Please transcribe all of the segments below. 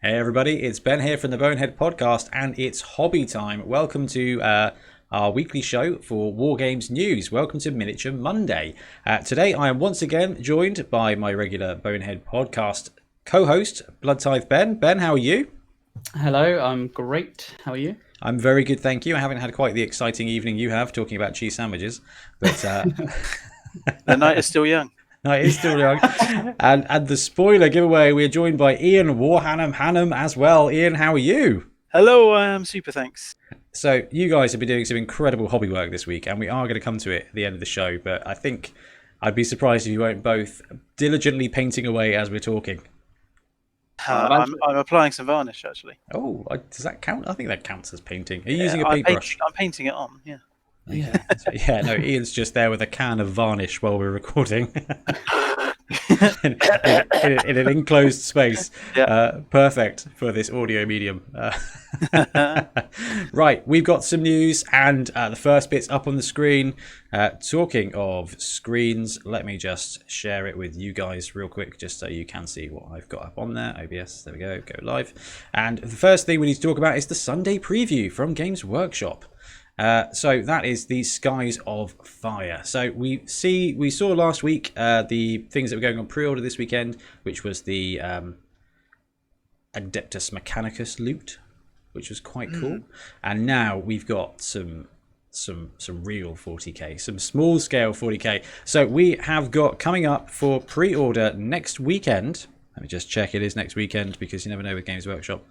Hey everybody, it's Ben here from the Bonehead podcast, and it's hobby time. Welcome to our weekly show for Wargames news. Welcome to Miniature Monday. Today I am once again joined by my regular Bonehead podcast co-host, Bloodtithe Ben. Ben, how are you? Hello, I'm great. How are you? I'm very good, thank you. I haven't had quite the exciting evening you have talking about cheese sandwiches, but the night is still young. No, it is still young. And the spoiler giveaway, we're joined by Ian Warhannam Hannam as well. Ian, how are you? Hello, I am super, thanks. So you guys have been doing some incredible hobby work this week, and we are going to come to it at the end of the show, but I think I'd be surprised if you weren't both diligently painting away as we're talking. I'm applying some varnish, actually. Oh, does that count? I think that counts as painting. Are you using a paintbrush? I'm painting it on, yeah. Yeah, no, Ian's just there with a can of varnish while we're recording. in an enclosed space. Yeah. Perfect for this audio medium. Right, we've got some news, and the first bit's up on the screen. Talking of screens, let me just share it with you guys real quick, just so you can see what I've got up on there. OBS, there we go live. And the first thing we need to talk about is the Sunday preview from Games Workshop. So that is the Skies of Fire. So we saw last week the things that were going on pre-order this weekend, which was the Adeptus Mechanicus loot, which was quite cool. And now we've got some real 40k, some small scale 40k. So we have got coming up for pre-order next weekend. Let me just check, it is next weekend because you never know with Games Workshop.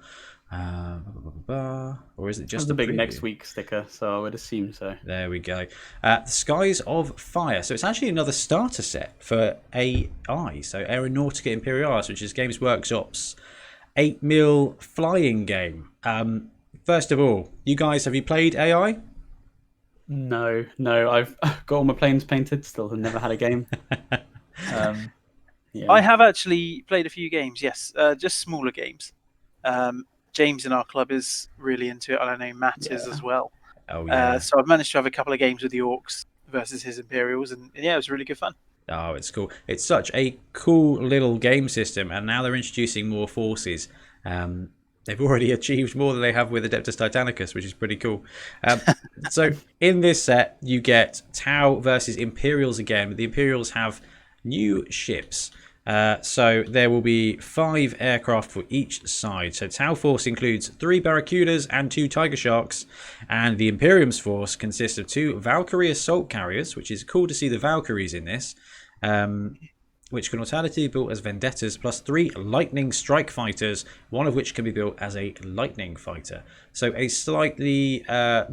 Or is it just the big next week sticker? So I would assume so. There we go. The Skies of Fire. So it's actually another starter set for AI. So Aeronautica Imperialis, which is Games Workshop's 8mm flying game. First of all, you guys, have you played AI? No. I've got all my planes painted. Still, have never had a game. Yeah. I have actually played a few games. Yes, just smaller games. James in our club is really into it, and I know Matt is as well. Oh yeah. So I've managed to have a couple of games with the Orcs versus his Imperials, and yeah, it was really good fun. Oh, it's cool. It's such a cool little game system, and now they're introducing more forces. They've already achieved more than they have with Adeptus Titanicus, which is pretty cool. So in this set, you get Tau versus Imperials again. The Imperials have new ships. So there will be 5 aircraft for each side. So Tau Force includes 3 Barracudas and 2 Tiger Sharks, and the Imperium's force consists of 2 Valkyrie assault carriers, which is cool to see the Valkyries in this, which can alternatively be built as Vendettas, plus 3 Lightning Strike Fighters, one of which can be built as a Lightning Fighter. So a slightly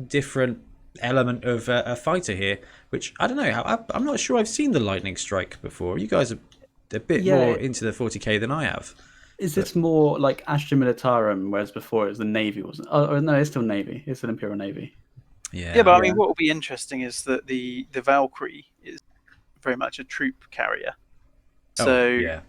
different element of a fighter here, which I don't know. I'm not sure I've seen the Lightning Strike before. You guys are a bit more into the 40k than I have. Is this more like Astra Militarum, whereas before it was the Navy, wasn't it? Oh, no, it's still Navy. It's an Imperial Navy. Yeah, but I mean, what will be interesting is that the Valkyrie is very much a troop carrier. So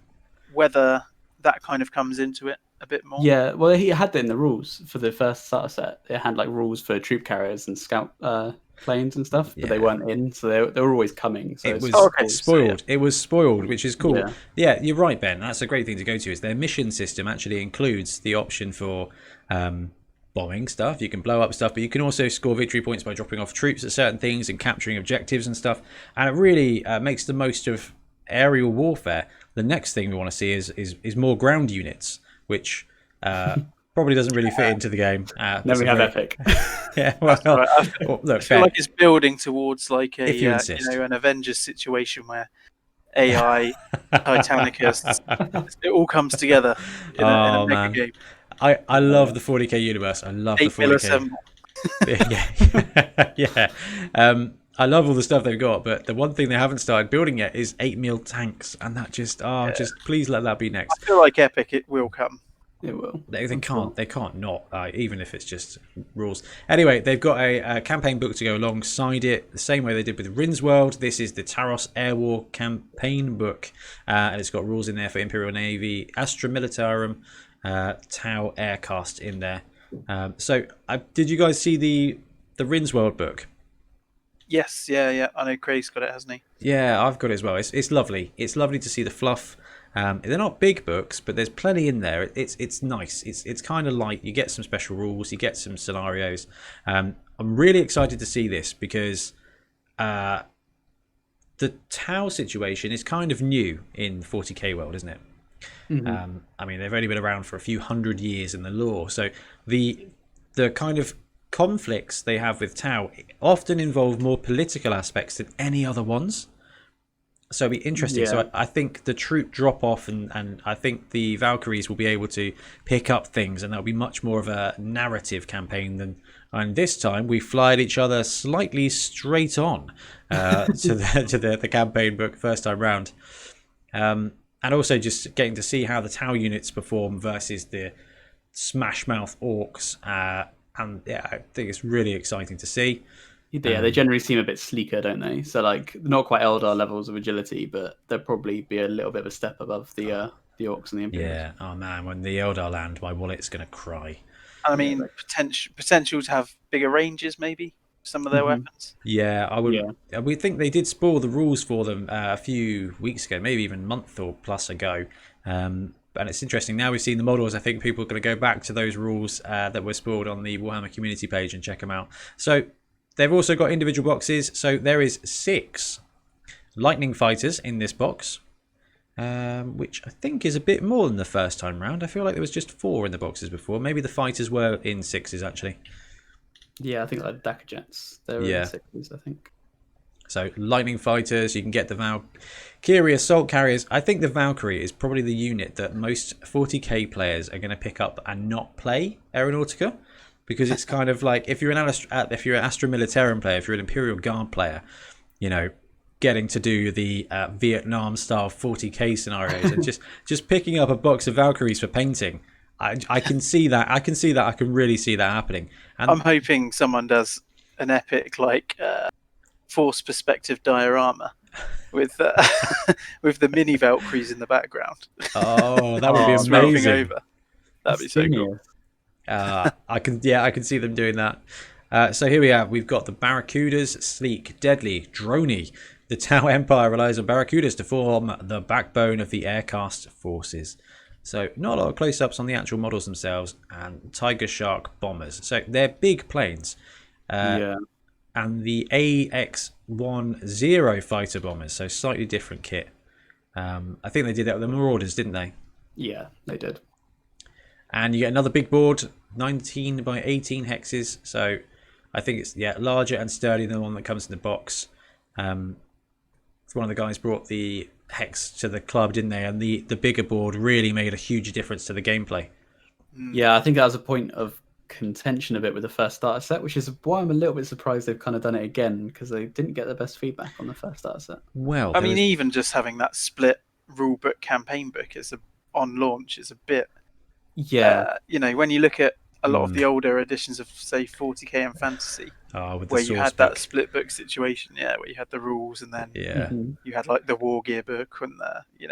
whether that kind of comes into it a bit more. Yeah, well, he had that in the rules for the first starter set. It had like rules for troop carriers and scout planes and stuff, but they weren't in, so they were always coming. So it was spoiled. It was spoiled, which is cool. Yeah, you're right, Ben. That's a great thing to go to. Is their mission system actually includes the option for bombing stuff. You can blow up stuff, but you can also score victory points by dropping off troops at certain things and capturing objectives and stuff. And it really makes the most of aerial warfare. The next thing we want to see is more ground units, which probably doesn't really fit into the game. Then we have Epic. Yeah, well, I feel like it's building towards like an Avengers situation where AI, Titanicus, it all comes together in a mega game. I love the 40k universe. I love the 40k. Yeah. I love all the stuff they've got, but the one thing they haven't started building yet is 8mm tanks, and that just please let that be next. I feel like Epic, it will come. It will. They can't not, even if it's just rules. Anyway, they've got a campaign book to go alongside it, the same way they did with Rindsworld. This is the Taros Air War campaign book, and it's got rules in there for Imperial Navy, Astra Militarum, Tau Aircast in there. So, did you guys see the Rindsworld book? Yes, yeah. I know Craig's got it, hasn't he? Yeah, I've got it as well. It's lovely. It's lovely to see the fluff. They're not big books, but there's plenty in there. It's nice. It's kind of light. You get some special rules. You get some scenarios. I'm really excited to see this because the Tau situation is kind of new in 40k world, isn't it? Mm-hmm. I mean, they've only been around for a few hundred years in the lore, so the kind of conflicts they have with Tau often involve more political aspects than any other ones. So it'll be interesting. Yeah. So I think the troop drop off and I think the Valkyries will be able to pick up things, and that'll be much more of a narrative campaign than. And this time we fly at each other slightly straight on to the campaign book first time round. And also just getting to see how the Tau units perform versus the Smash Mouth Orcs. And yeah, I think it's really exciting to see. Yeah, they generally seem a bit sleeker, don't they? So like not quite Eldar levels of agility, but they'll probably be a little bit of a step above the Orcs and the Imperials. Yeah, oh man, when the Eldar land, my wallet's going to cry. I mean, potential to have bigger ranges, maybe, some of their weapons. Yeah, I would. Yeah. We think they did spoil the rules for them a few weeks ago, maybe even a month or plus ago. And it's interesting. Now we've seen the models, I think people are going to go back to those rules that were spoiled on the Warhammer community page and check them out. So they've also got individual boxes. So there is 6 lightning fighters in this box, which I think is a bit more than the first time round. I feel like there was just 4 in the boxes before. Maybe the fighters were in 6s actually. Yeah, I think like Dakar Jets. They're in 6s, I think. So lightning fighters, you can get the Valkyrie assault carriers. I think the Valkyrie is probably the unit that most 40k players are going to pick up and not play Aeronautica, because it's kind of like if you're an Astra Militarum player, if you're an Imperial Guard player, you know, getting to do the Vietnam style 40k scenarios and just picking up a box of Valkyries for painting. I can see that. I can really see that happening. And I'm hoping someone does an epic like force perspective diorama with with the mini Valkyries in the background. Oh, that would be amazing. Over. That'd be so cool. I can see them doing that. So here we have. We've got the Barracudas, sleek, deadly, droney. The Tau Empire relies on Barracudas to form the backbone of the aircast forces. So not a lot of close-ups on the actual models themselves, and Tiger Shark bombers. So they're big planes. And the AX-10 fighter bombers, so slightly different kit. I think they did that with the Marauders, didn't they? Yeah, they did. And you get another big board, 19 by 18 hexes. So I think it's larger and sturdier than the one that comes in the box. One of the guys brought the hex to the club, didn't they? And the bigger board really made a huge difference to the gameplay. Yeah, I think that was a point of contention a bit with the first starter set, which is why I'm a little bit surprised they've kind of done it again, because they didn't get the best feedback on the first starter set. Well, I mean, even just having that split rulebook campaign book on launch is a bit. Yeah, you know, when you look at a lot of the older editions of say 40k and fantasy, where you had that split book situation, where you had the rules and then you had like the war gear book and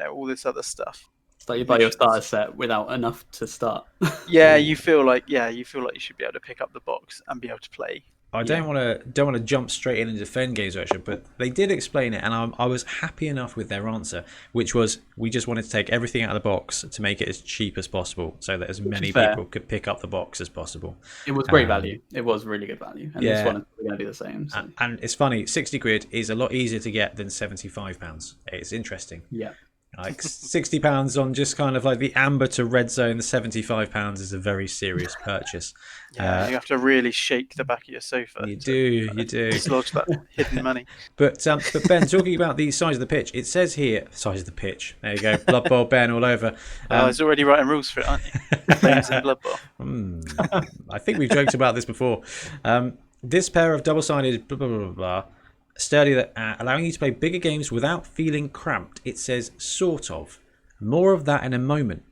all this other stuff. It's like you buy your starter set without enough to start. You feel like you should be able to pick up the box and be able to play. I don't want to jump straight in and defend Games Workshop, but they did explain it, and I was happy enough with their answer, which was we just wanted to take everything out of the box to make it as cheap as possible, so that as many people could pick up the box as possible. It was great value. It was really good value, and this one is going to do the same. So. And it's funny, 60 quid is a lot easier to get than £75. It's interesting. Yeah. Like £60 on just kind of like the amber to red zone. The £75 is a very serious purchase. You have to really shake the back of your sofa. You do. Dislodge that hidden money. But Ben, talking about the size of the pitch, it says here size of the pitch. There you go, Blood Bowl Ben all over. I was already writing rules for it, aren't you? Flames in Blood Bowl. I think we've joked about this before. This pair of double-sided blah blah blah blah. Sturdy, allowing you to play bigger games without feeling cramped. It says sort of. More of that in a moment,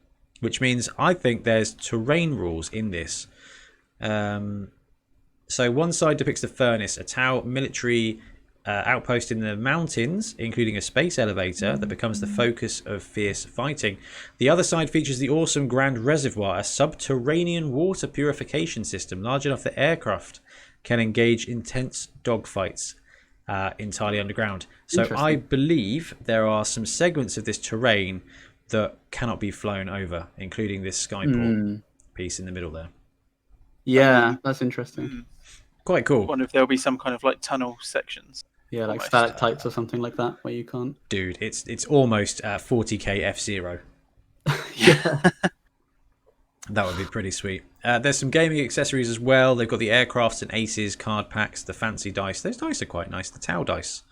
which means I think there's terrain rules in this. So one side depicts the furnace, a Tau military outpost in the mountains, including a space elevator that becomes the focus of fierce fighting. The other side features the awesome Grand Reservoir, a subterranean water purification system large enough that aircraft can engage intense dogfights. Entirely underground. So I believe there are some segments of this terrain that cannot be flown over, including this skyport piece in the middle there. Yeah, that's interesting. Quite cool. I wonder if there'll be some kind of like tunnel sections. Yeah, like stalactites or something like that, where you can't. Dude, it's almost 40k F-Zero. Yeah. That would be pretty sweet. There's some gaming accessories as well. They've got the aircrafts and aces, card packs, the fancy dice. Those dice are quite nice. The Tau dice.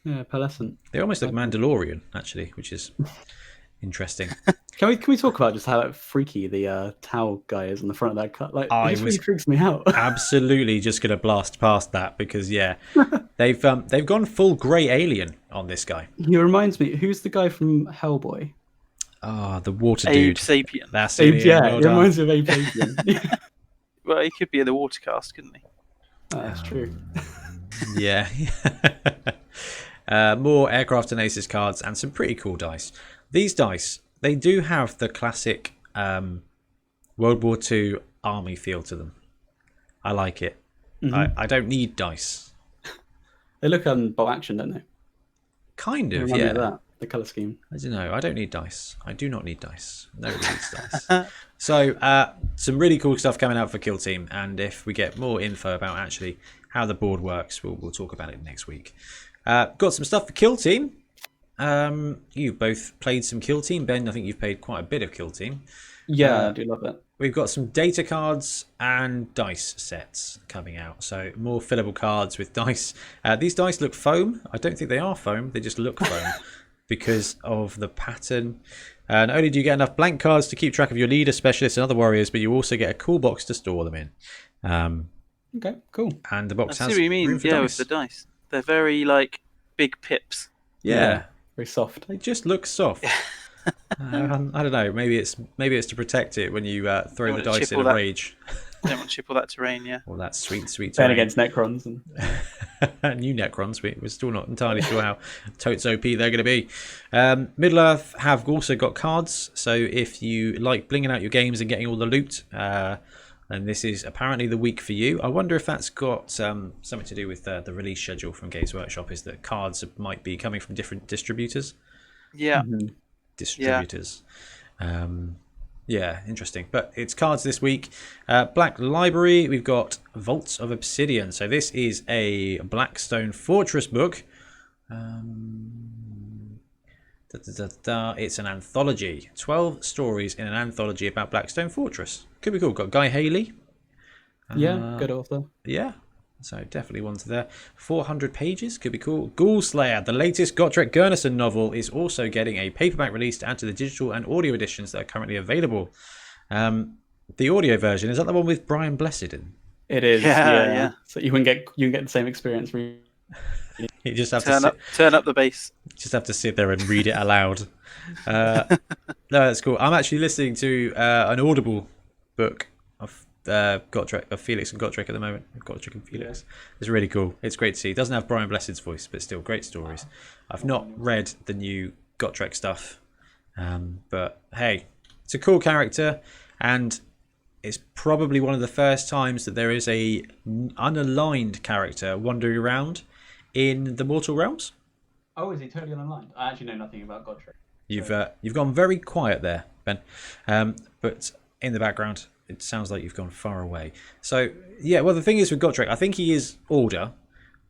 Yeah, pearlescent. They almost look Mandalorian, actually, which is interesting. Can we talk about just how freaky the Tau guy is on the front of that cut? Like, it really freaks me out. Absolutely, just gonna blast past that because they've gone full grey alien on this guy. He reminds me. Who's the guy from Hellboy? The water Abe dude. Sapien. That's it. He reminds me of Abe Sapien. Well, he could be in the water cast, couldn't he? That's true. Yeah. More aircraft and aces cards and some pretty cool dice. These dice, they do have the classic World War II army feel to them. I like it. I don't need dice. They look bolt action, don't they? Kind of, Remind me yeah. of that, the colour scheme. I don't know. I don't need dice. I do not need dice. Nobody needs dice. So, some really cool stuff coming out for Kill Team. And if we get more info about actually how the board works, we'll talk about it next week. Got some stuff for Kill Team. You both played some Kill Team. Ben, I think you've played quite a bit of Kill Team. Yeah, I do love it. We've got some data cards and dice sets coming out. So more fillable cards with dice. These dice look foam. I don't think they are foam. They just look foam because of the pattern. Not only do you get enough blank cards to keep track of your leader, specialists, and other warriors, but you also get a cool box to store them in. Okay, cool. And the box I has see what you mean. room for Yeah, dice. with the dice. They're very like big pips. Yeah. Very soft. They just look soft. I don't know. Maybe it's to protect it when you throw the dice in a rage. Don't want to chip all that terrain, yeah. Well, that's sweet Playing terrain. against Necrons. And... New Necrons. We're still not entirely sure how totes OP they're going to be. Middle Earth have also got cards. So if you like blinging out your games and getting all the loot, then this is apparently the week for you. I wonder if that's got something to do with the release schedule from Games Workshop, is that cards might be coming from different distributors. Yeah. Distributors. Yeah, interesting. But it's cards this week. Black Library, we've got Vaults of Obsidian. So this is a Blackstone Fortress book. It's an anthology. 12 stories in an anthology about Blackstone Fortress. Could be cool. Got Guy Haley. Yeah, good author. Yeah. So definitely one to there. 400 pages, could be cool. Ghoul Slayer, the latest Gotrek Gurnason novel, is also getting a paperback release to add to the digital and audio editions that are currently available. The audio version, is that the one with Brian Blessed in? It is. Yeah. So you can get the same experience. You just have turn up the bass. Just have to sit there and read it aloud. No, that's cool. I'm actually listening to an Audible book of Gotrek, of Felix and Gotrek at the moment. Gotrek and Felix. Yeah. It's really cool. It's great to see. It doesn't have Brian Blessed's voice, but still great stories. I've not read the new Gotrek stuff, but hey, it's a cool character, and it's probably one of the first times that there is a unaligned character wandering around in the mortal realms. Oh, is he totally unaligned? I actually know nothing about Gotrek. You've gone very quiet there, Ben, but in the background it sounds like you've gone far away. So yeah, well, the thing is with Gotrek, I think he is Order,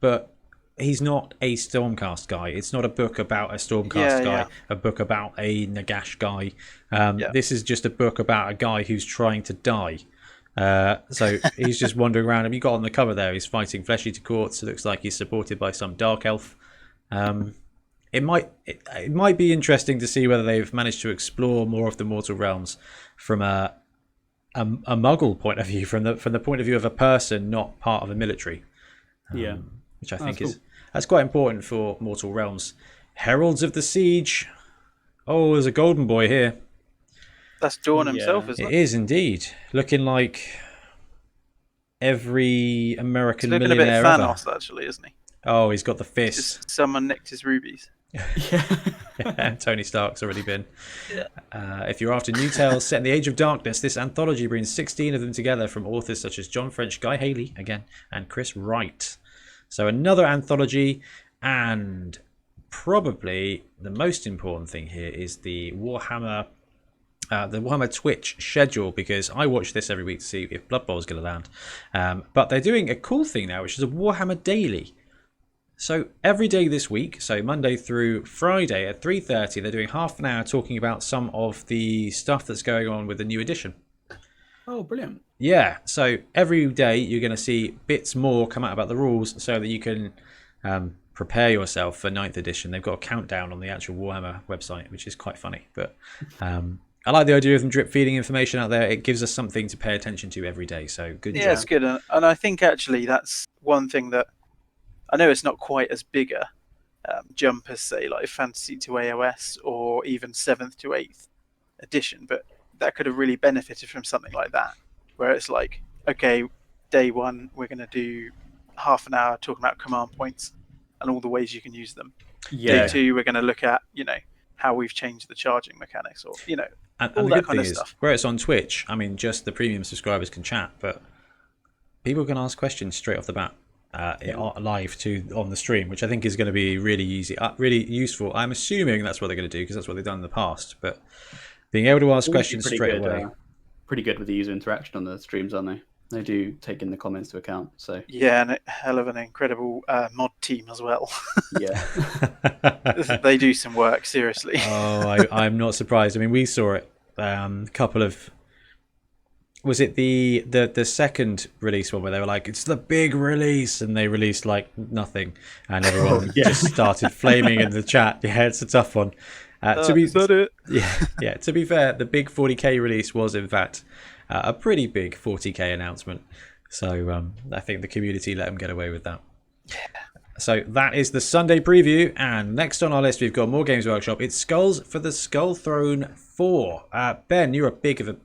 but he's not a Stormcast guy. It's not a book about a Stormcast guy, a book about a Nagash guy. This is just a book about a guy who's trying to die. So he's just wandering around. Have you got on the cover there? He's fighting Flesh Eater Courts. It looks like he's supported by some Dark Elf. It might be interesting to see whether they've managed to explore more of the mortal realms from a Muggle point of view, from the point of view of a person not part of a military. Which I think that's quite important for mortal realms. Heralds of the Siege. Oh, there's a golden boy here. That's Dawn himself, isn't it? It is indeed. Looking like every American He's looking millionaire a bit ever. Thanos, actually, isn't he? Oh, he's got the fist. Just someone nicked his rubies. Yeah, Tony Stark's already been. If you're after new tales set in the Age of Darkness, this anthology brings 16 of them together from authors such as John French, Guy Haley, again, and Chris Wright. So another anthology, and probably the most important thing here is the Warhammer Twitch schedule, because I watch this every week to see if Blood Bowl is going to land. But they're doing a cool thing now, which is a Warhammer Daily. So every day this week, so Monday through Friday at 3:30, they're doing half an hour talking about some of the stuff that's going on with the new edition. Oh, brilliant. Yeah, so every day you're going to see bits more come out about the rules so that you can prepare yourself for 9th edition. They've got a countdown on the actual Warhammer website, which is quite funny. But I like the idea of them drip feeding information out there. It gives us something to pay attention to every day. So good job. Yeah, it's good. And I think actually that's one thing that, I know it's not quite as big a jump as, say, like Fantasy to AOS or even 7th to 8th edition, but that could have really benefited from something like that, where it's like, okay, day one, we're going to do half an hour talking about command points and all the ways you can use them. Yeah. Day two, we're going to look at, how we've changed the charging mechanics, or, and all the that good kind of thing is, stuff. where it's on Twitch, I mean, just the premium subscribers can chat, but people can ask questions straight off the bat. Live on the stream, which I think is going to be really easy, really useful. I'm assuming that's what they're going to do because that's what they've done in the past. But being able to ask questions straight away, pretty good with the user interaction on the streams, aren't they? They do take in the comments to account. So yeah, and a hell of an incredible mod team as well. Yeah, they do some work, seriously. Oh, I'm not surprised. I mean, we saw it a couple of. Was it the second release one where they were like, it's the big release, and they released like nothing, and everyone just started flaming in the chat. Yeah, it's a tough one. To be fair, the big 40k release was in fact a pretty big 40k announcement. So I think the community let them get away with that. Yeah. So that is the Sunday preview, and next on our list we've got more Games Workshop. It's Skulls for the Skull Throne 4. Ben, you're a bit of a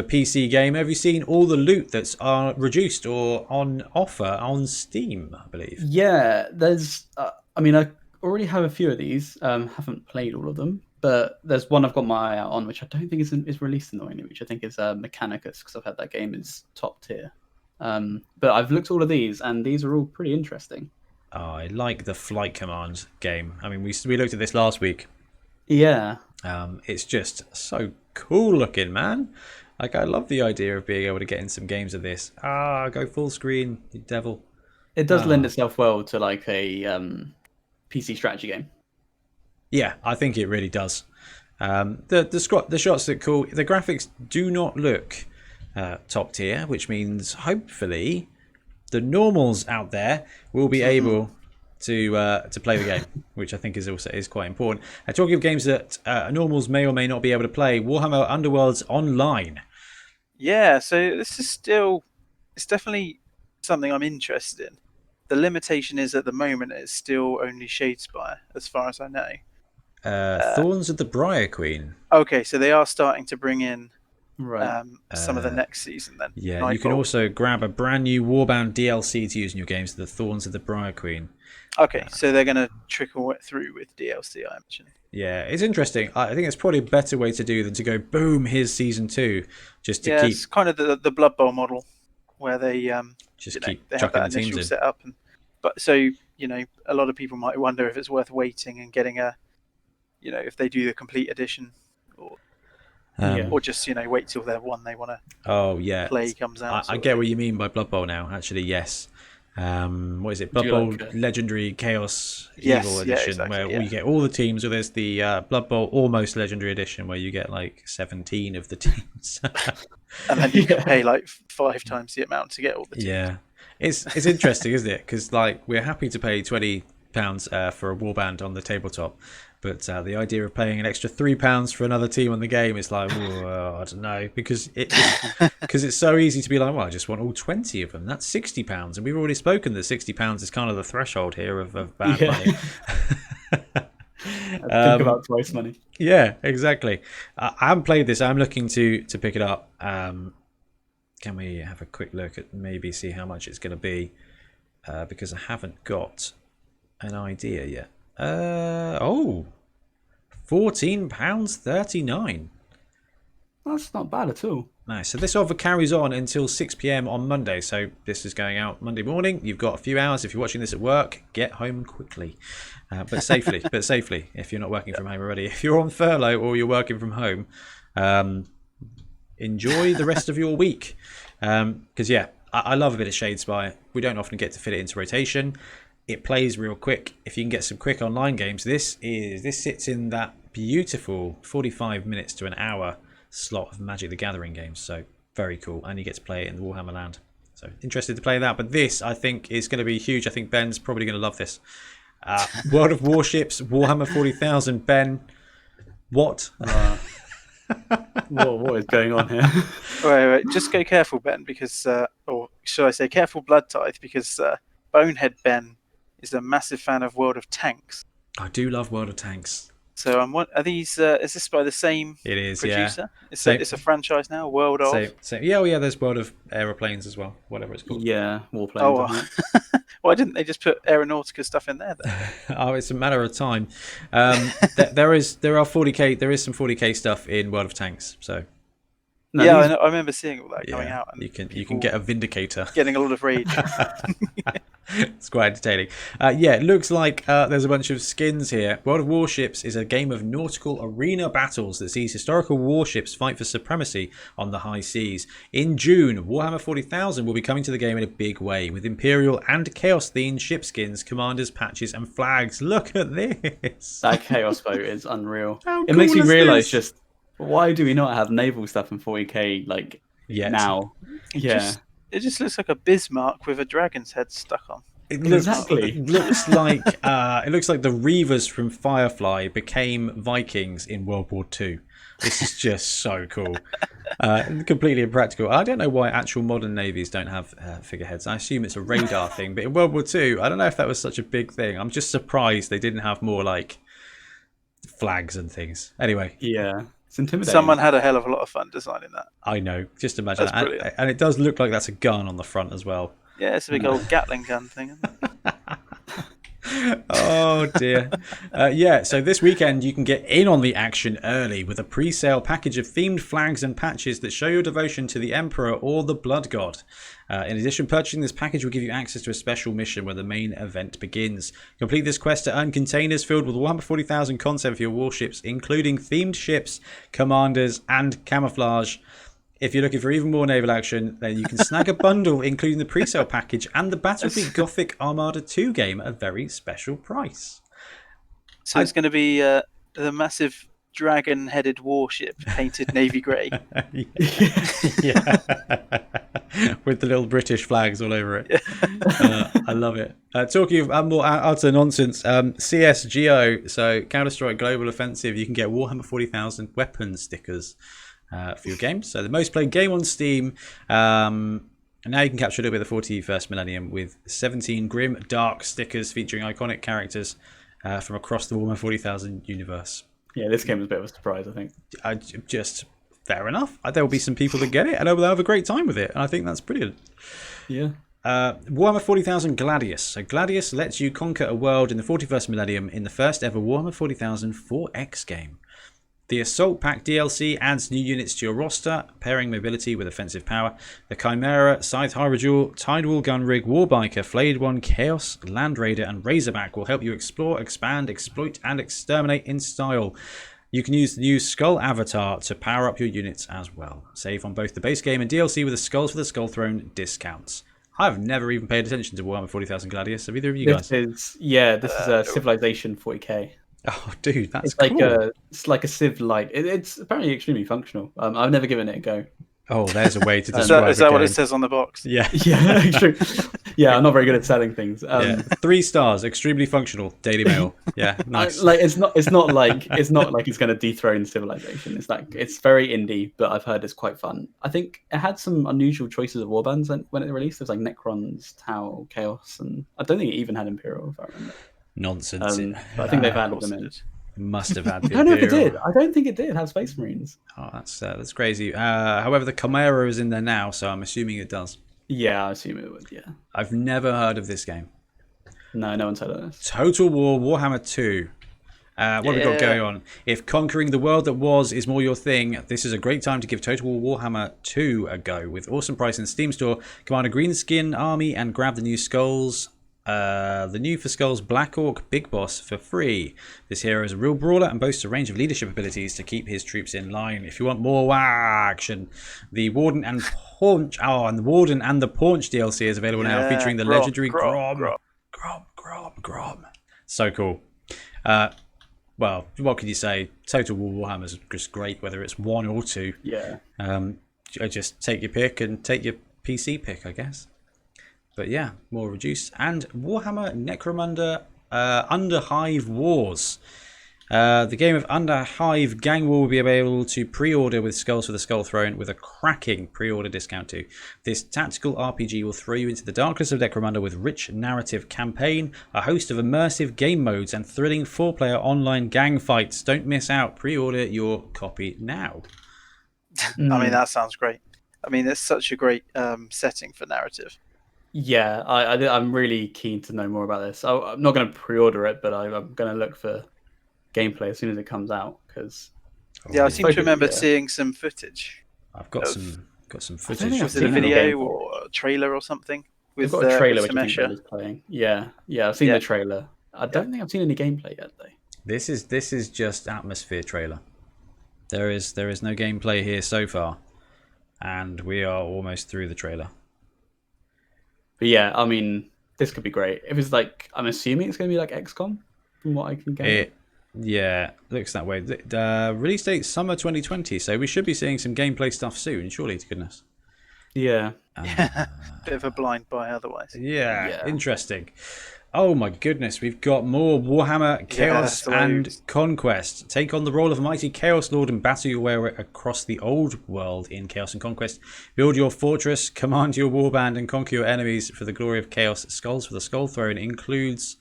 PC game. Have you seen all the loot that's reduced or on offer on Steam, I believe? Yeah, there's. I already have a few of these. Haven't played all of them, but there's one I've got my eye out on, which I don't think is released annoyingly, which I think is Mechanicus, because I've heard that game is top tier. But I've looked at all of these, and these are all pretty interesting. Oh, I like the Flight Command game. I mean, we looked at this last week. Yeah. It's just so cool looking, man. Like, I love the idea of being able to get in some games of this. Go full screen, you devil. It does lend itself well to like a PC strategy game. Yeah, I think it really does. The shots look cool. The graphics do not look top tier, which means hopefully the normals out there will be able to play the game, which I think is quite important. Talking of games that normals may or may not be able to play, Warhammer Underworlds Online. Yeah, so this is it's definitely something I'm interested in. The limitation is at the moment it's still only Shadespire, as far as I know. Thorns of the Briar Queen. Okay, so they are starting to bring in right. some of the next season then. Yeah, Nightfall. You can also grab a brand new Warbound DLC to use in your games, the Thorns of the Briar Queen. Okay, so they're going to trickle it through with DLC, I imagine. Yeah, it's interesting. I think it's probably a better way to do than to go, boom, here's season 2, just to keep. It's kind of the Blood Bowl model, where they just keep they have chucking that the teams initial in. setup, but so a lot of people might wonder if it's worth waiting and getting if they do the complete edition, or just wait till their one they want to play comes out. I get what you mean by Blood Bowl now. Actually, yes. What is it? Blood Bowl Legendary Chaos Evil Edition, where we get all the teams. Or there's the Blood Bowl Almost Legendary Edition, where you get like 17 of the teams. And then you can pay like 5 times the amount to get all the teams. Yeah, it's interesting, isn't it? Because like we're happy to pay £20 for a warband on the tabletop, but the idea of paying an extra £3 for another team on the game is like, I don't know, because it's so easy to be like, well, I just want all 20 of them. That's £60, and we've already spoken that £60 is kind of the threshold here of bad money. Think about twice money. Yeah, exactly. I haven't played this. I'm looking to pick it up. Can we have a quick look at maybe see how much it's going to be? Because I haven't got an idea yet. £14.39. That's not bad at all. Nice. So this offer carries on until 6 p.m. on Monday. So this is going out Monday morning. You've got a few hours. If you're watching this at work, get home quickly, but safely. But safely, if you're not working from home already. If you're on furlough or you're working from home, enjoy the rest of your week. Because I love a bit of Shadespire. We don't often get to fit it into rotation. It plays real quick. If you can get some quick online games, this sits in that beautiful 45 minutes to an hour slot of Magic the Gathering games. So very cool, and you get to play it in the Warhammer land. So interested to play that. But this, I think, is going to be huge. I think Ben's probably going to love this. World of Warships, Warhammer 40,000. Ben, what? What is going on here? Wait. Just go careful, Ben, because, or should I say careful, Bloodtithe, because Bonehead Ben is a massive fan of World of Tanks. I do love World of Tanks. So are these? Is this by the same It is, producer? yeah. It's a franchise now. World of. There's World of Aeroplanes as well. Whatever it's called. Yeah, Warplanes. Oh, why didn't they just put Aeronautica stuff in there then? Oh, it's a matter of time. There is some 40k stuff in World of Tanks. So No, yeah, these- I remember seeing all that coming out. And you can get a Vindicator. getting a lot of rage. It's quite entertaining. It looks like there's a bunch of skins here. World of Warships is a game of nautical arena battles that sees historical warships fight for supremacy on the high seas. In June, Warhammer 40,000 will be coming to the game in a big way, with Imperial and Chaos themed ship skins, commanders, patches, and flags. Look at this. that Chaos boat is unreal. How It makes cool me is realise this? just why do we not have naval stuff in 40k now? Yeah. It just looks like a Bismarck with a dragon's head stuck on. Exactly. It looks like the Reavers from Firefly became Vikings in World War II. This is just so cool. Completely impractical. I don't know why actual modern navies don't have figureheads. I assume it's a radar thing, but in World War II, I don't know if that was such a big thing. I'm just surprised they didn't have more like flags and things. Anyway. Yeah. It's intimidating. Someone had a hell of a lot of fun designing that. I know. Just imagine That's that. brilliant. And it does look like that's a gun on the front as well. Yeah, it's a big old Gatling gun thing, isn't it? Oh dear. So this weekend you can get in on the action early with a pre-sale package of themed flags and patches that show your devotion to the Emperor or the Blood God. In addition, purchasing this package will give you access to a special mission where the main event begins. Complete this quest to earn containers filled with Warhammer 40,000 content for your warships, including themed ships, commanders, and camouflage. If you're looking for even more naval action, then you can snag a bundle including the pre-sale package and the Battlefleet Gothic Armada 2 game at a very special price. So it's going to be the massive dragon-headed warship painted navy grey. Yeah. With the little British flags all over it. I love it. Talking of more utter nonsense, CSGO, so Counter-Strike Global Offensive, you can get Warhammer 40,000 weapon stickers for your game. So the most played game on Steam. And now you can capture a little bit of the 41st Millennium with 17 grim, dark stickers featuring iconic characters from across the Warhammer 40,000 universe. Yeah, this game was a bit of a surprise, I think. Just fair enough. There will be some people that get it and they'll have a great time with it. And I think that's brilliant. Yeah. Warhammer 40,000 Gladius. So Gladius lets you conquer a world in the 41st Millennium in the first ever Warhammer 40,000 4X game. The Assault Pack DLC adds new units to your roster, pairing mobility with offensive power. The Chimera, Scythe Hyrule, Tidewall Gunrig, Warbiker, Flayed One, Chaos, Land Raider, and Razorback will help you explore, expand, exploit, and exterminate in style. You can use the new Skull Avatar to power up your units as well. Save on both the base game and DLC with the Skulls for the Skull Throne discounts. I've never even paid attention to Warhammer 40,000 Gladius. Have either of you guys? This is a Civilization 40k. Oh, dude, that's It's like cool. it's like a Civ light. It's apparently extremely functional. I've never given it a go. Oh, there's a way to Is describe that what a it game. says on the box? Yeah. Yeah, true. Yeah, I'm not very good at selling things. Yeah. 3 stars, extremely functional. Daily Mail. Yeah, nice. It's not like it's going to dethrone Civilization. It's very indie, but I've heard it's quite fun. I think it had some unusual choices of warbands when it released. There was like Necrons, Tau, Chaos, and I don't think it even had Imperial, if I remember. Nonsense. But I think they've added them in. Must have had the I don't know if it Imperial. did. I don't think it did have Space Marines. Oh, that's crazy. However, the Chimera is in there now, so I'm assuming it does. Yeah, I assume it would. Yeah. I've never heard of this game. No one's heard of this. Total War Warhammer 2. What have we got going on? If conquering the world that was is more your thing, this is a great time to give Total War Warhammer 2 a go. With awesome price in the Steam store, command a greenskin army and grab the new Skulls. The new for Skulls Black Orc Big Boss for free. This hero is a real brawler and boasts a range of leadership abilities to keep his troops in line. If you want more action, the Warden and Paunch and the Warden and the Paunch DLC is available now, featuring the legendary Grom. So cool. Well, what can you say? Total War Warhammer is just great, whether it's 1 or 2. Yeah. Just take your pick and take your PC pick, I guess. But yeah, more reduced. And Warhammer Necromunda Underhive Wars. The game of Underhive Gang War will be available to pre-order with Skulls for the Skull Throne with a cracking pre-order discount too. This tactical RPG will throw you into the darkness of Necromunda with rich narrative campaign, a host of immersive game modes, and thrilling 4-player online gang fights. Don't miss out. Pre-order your copy now. I mean, that sounds great. I mean, it's such a great setting for narrative. Yeah, I'm really keen to know more about this. I'm not going to pre-order it, but I'm going to look for gameplay as soon as it comes out. Because I seem to remember seeing some footage. I've got some footage. Was it a video or a trailer or something? We've got a trailer which I think is playing. Yeah, I've seen the trailer. I don't think I've seen any gameplay yet though. This is just atmosphere trailer. There is no gameplay here so far, and we are almost through the trailer. But yeah, I mean, this could be great. If it's like, I'm assuming it's going to be like XCOM, from what I can get. Yeah, looks that way. Release date summer 2020, so we should be seeing some gameplay stuff soon, surely to goodness. Yeah. Bit of a blind buy otherwise. Yeah, interesting. Oh my goodness, we've got more Warhammer Chaos and Conquest. Take on the role of a mighty Chaos Lord and battle your way across the old world in Chaos and Conquest. Build your fortress, command your warband, and conquer your enemies for the glory of Chaos. Skulls for the Skull Throne introduces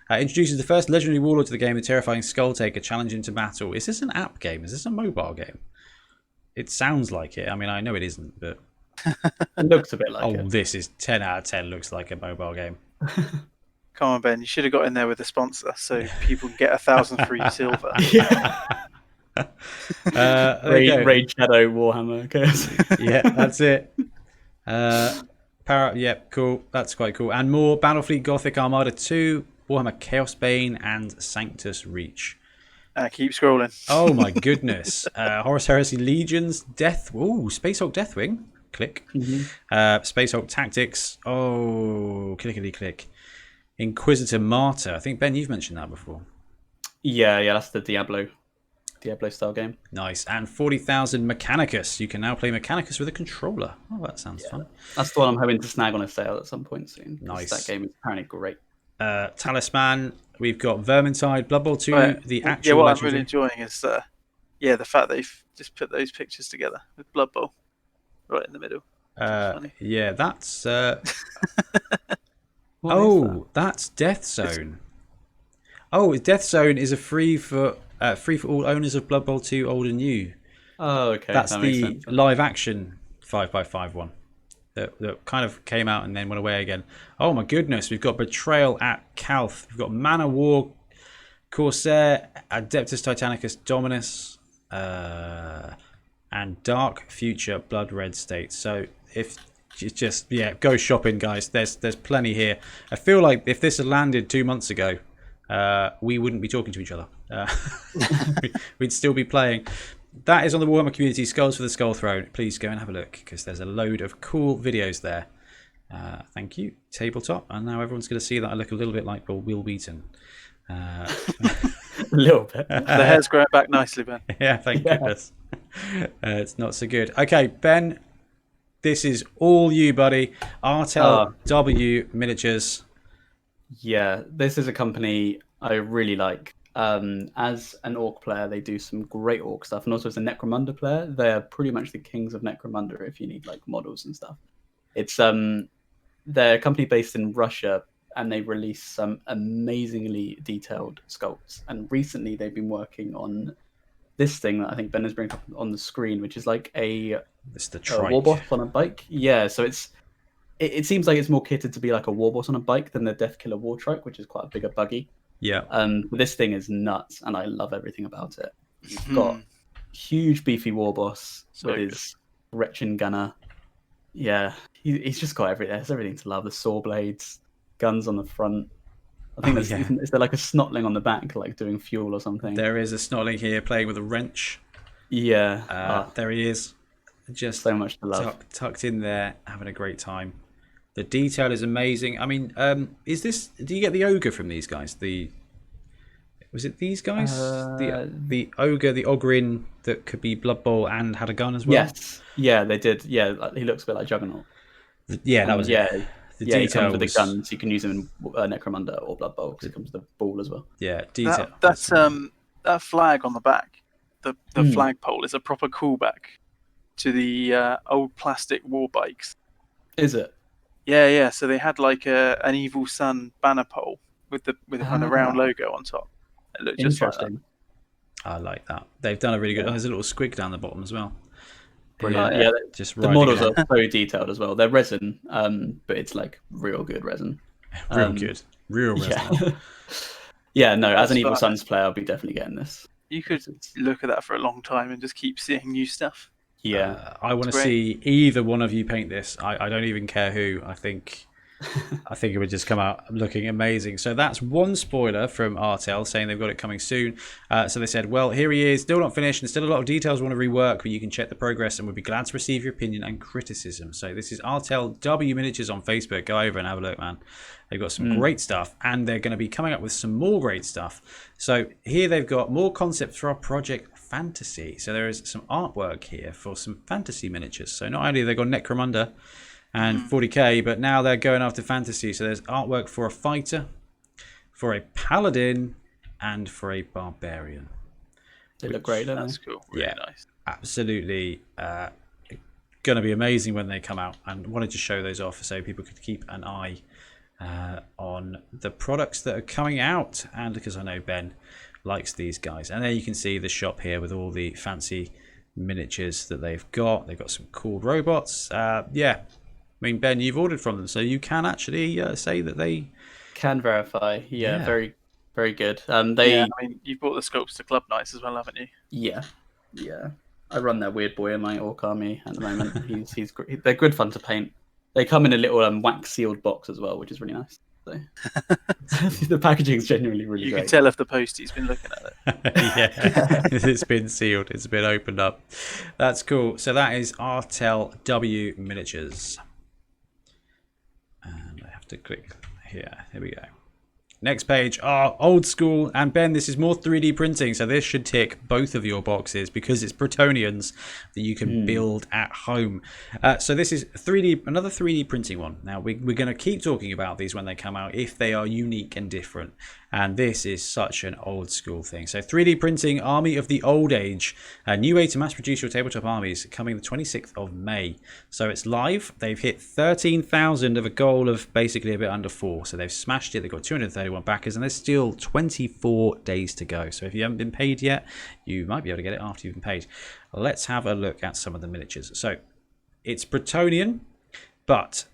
the first legendary warlord to the game, the terrifying Skull Taker. Challenge him to battle. Is this an app game? Is this a mobile game? It sounds like it. I mean, I know it isn't, but... It looks a bit like it. Oh, this is 10 out of 10 looks like a mobile game. Come on, Ben. You should have got in there with a sponsor so people can get 1,000 free silver. Raid Shadow Warhammer. Okay. Yeah, that's it. Cool. That's quite cool. And more Battlefleet Gothic Armada 2, Warhammer Chaos Bane, and Sanctus Reach. Keep scrolling. Oh my goodness. Horus Heresy Legions, Space Hulk Deathwing. Click. Space Hulk Tactics. Oh, clickety-click. Inquisitor Martyr. I think, Ben, you've mentioned that before. Yeah, that's the Diablo style game. Nice. And 40,000 Mechanicus. You can now play Mechanicus with a controller. Oh, that sounds fun. That's the one I'm hoping to snag on a sale at some point soon. Nice. That game is apparently great. Talisman. We've got Vermintide, Blood Bowl 2, the actual... Yeah, what I'm really enjoying is the fact they've just put those pictures together with Blood Bowl right in the middle. Yeah, that's... that's Death Zone. Death Zone is a free for all owners of Blood Bowl 2, old and new. Oh, okay. That's the live action 5x5 one that kind of came out and then went away again. Oh my goodness, we've got Betrayal at Calth. We've got Man of War, Corsair, Adeptus Titanicus Dominus, and Dark Future Blood Red State. So if just go shopping, guys. There's plenty here. I feel like if this had landed 2 months ago, we wouldn't be talking to each other. We'd still be playing. That is on the Warhammer community, Skulls for the Skull Throne. Please go and have a look because there's a load of cool videos there. Thank you, Tabletop. And now everyone's going to see that I look a little bit like Will Beaton. A little bit. The hair's growing back nicely, Ben. Yeah, thank goodness. It's not so good. Okay, Ben, this is all you, buddy. RTLW Miniatures. Yeah, this is a company I really like. As an Orc player, they do some great Orc stuff, and also as a Necromunda player, they're pretty much the kings of Necromunda if you need like models and stuff. It's they're a company based in Russia, and they release some amazingly detailed sculpts. And recently, they've been working on this thing that I think Ben is bringing up on the screen, which is like a warboss on a bike. Yeah, so it seems like it's more kitted to be like a warboss on a bike than the Deathkiller Wartrike, which is quite a bigger buggy. Yeah. This thing is nuts, and I love everything about it. You've got huge beefy war boss with his Wretchin Gunner. Yeah, he's just got everything. There's everything to love. The saw blades, guns on the front. I think is there like a snotling on the back, like doing fuel or something? There is a snotling here playing with a wrench. Yeah. There he is. Just so much to love. Tucked in there, having a great time. The detail is amazing. I mean, is this? Do you get the ogre from these guys? Was it these guys? The ogre, the Ogrin that could be Blood Bowl and had a gun as well. Yes, yeah, they did. Yeah, he looks a bit like Juggernaut. That was it. The he comes with the guns. You can use him in Necromunda or Blood Bowl because it comes with the ball as well. Yeah, detail. That's that flag on the back. The flagpole is a proper callback to the old plastic war bikes. Is it? Yeah. So they had like an Evil Sun banner pole with a kind of round logo on top. It looked just like that. I like that. They've done a really good. There's a little squig down the bottom as well. Brilliant. Yeah, just the models are so detailed as well. They're resin, but it's like real good resin. Real resin. Yeah. No, as an Evil Suns player, I'll be definitely getting this. You could look at that for a long time and just keep seeing new stuff. Yeah, I want to see either one of you paint this. I don't even care who. I think it would just come out looking amazing. So that's one spoiler from Artel saying they've got it coming soon. So they said, well, here he is, still not finished, and still a lot of details want to rework, but you can check the progress and we'd be glad to receive your opinion and criticism. So this is Artel W Miniatures on Facebook. Go over and have a look, man. They've got some great stuff, and they're going to be coming up with some more great stuff. So here they've got more concepts for our project Fantasy. So there is some artwork here for some fantasy miniatures. So not only have they got Necromunda and 40k, but now they're going after fantasy. So there's artwork for a fighter, for a paladin, and for a barbarian. They look great, don't they? That's cool. Really nice. Absolutely going to be amazing when they come out, and wanted to show those off so people could keep an eye on the products that are coming out. And because I know Ben likes these guys. And there you can see the shop here with all the fancy miniatures that they've got. They've got some cool robots. I mean, Ben, you've ordered from them, so you can actually say that they can verify. Yeah. Very, very good. I mean, you've bought the sculpts to Club Nights as well, haven't you? Yeah. I run that weird boy in my orc army at the moment. he's great. They're good fun to paint. They come in a little wax sealed box as well, which is really nice. So. The packaging is genuinely really great. You can tell if the postie's been looking at it. Yeah, it's been sealed. It's been opened up. That's cool. So that is Artel W Miniatures. And I have to click here. Here we go. Next page, old school. And Ben, this is more 3D printing, so this should tick both of your boxes because it's Bretonians that you can build at home. So this is another 3D printing one. Now, we're going to keep talking about these when they come out if they are unique and different. And this is such an old school thing. So 3D printing, Army of the Old Age, a new way to mass produce your tabletop armies, coming the 26th of May. So it's live. They've hit 13,000 of a goal of basically a bit under 4. So they've smashed it. They've got 231 backers, and there's still 24 days to go. So if you haven't been paid yet, you might be able to get it after you've been paid. Let's have a look at some of the miniatures. So it's Bretonian, but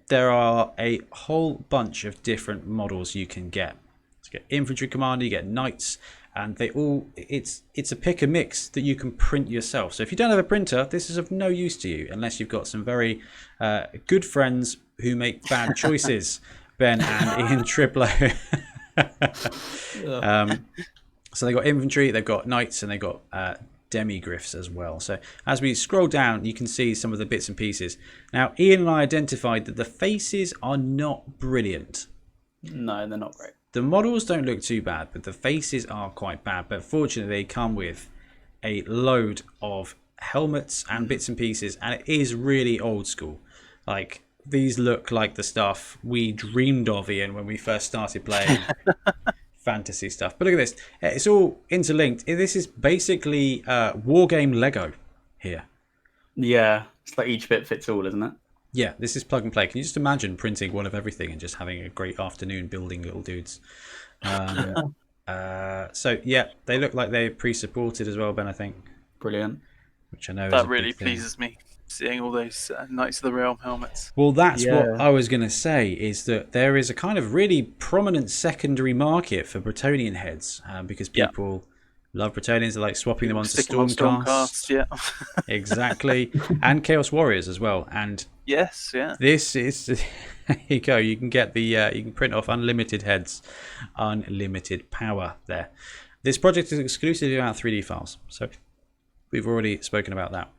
there are a whole bunch of different models you can get. You get infantry commander, you get knights, and it's a pick and mix that you can print yourself. So if you don't have a printer, this is of no use to you unless you've got some very good friends who make bad choices. Ben and Ian Triplo. So they've got infantry, they've got knights, and they've got demigryphs as well. So as we scroll down, you can see some of the bits and pieces. Now, Ian and I identified that the faces are not brilliant. No, they're not great. The models don't look too bad, but the faces are quite bad. But fortunately, they come with a load of helmets and bits and pieces, and it is really old school. Like, these look like the stuff we dreamed of, Ian, when we first started playing fantasy stuff. But look at this. It's all interlinked. This is basically Wargame Lego here. Yeah, it's like each bit fits all, isn't it? Yeah, this is plug and play. Can you just imagine printing one of everything and just having a great afternoon building little dudes? So, yeah, they look like they're pre-supported as well, Ben, I think. Brilliant. Which I know that is really pleases me. seeing all those Knights of the Realm helmets. Well, that's Yeah. what I was going to say, is that there is a kind of really prominent secondary market for Bretonnian heads, because people love Bretonnians. They like swapping them onto Stick 'em on Stormcast. yeah. Exactly. And Chaos Warriors as well. And Yes, yeah. this is... There you go. You can get the... you can print off unlimited heads. Unlimited power there. This project is exclusively about 3D files. So we've already spoken about that.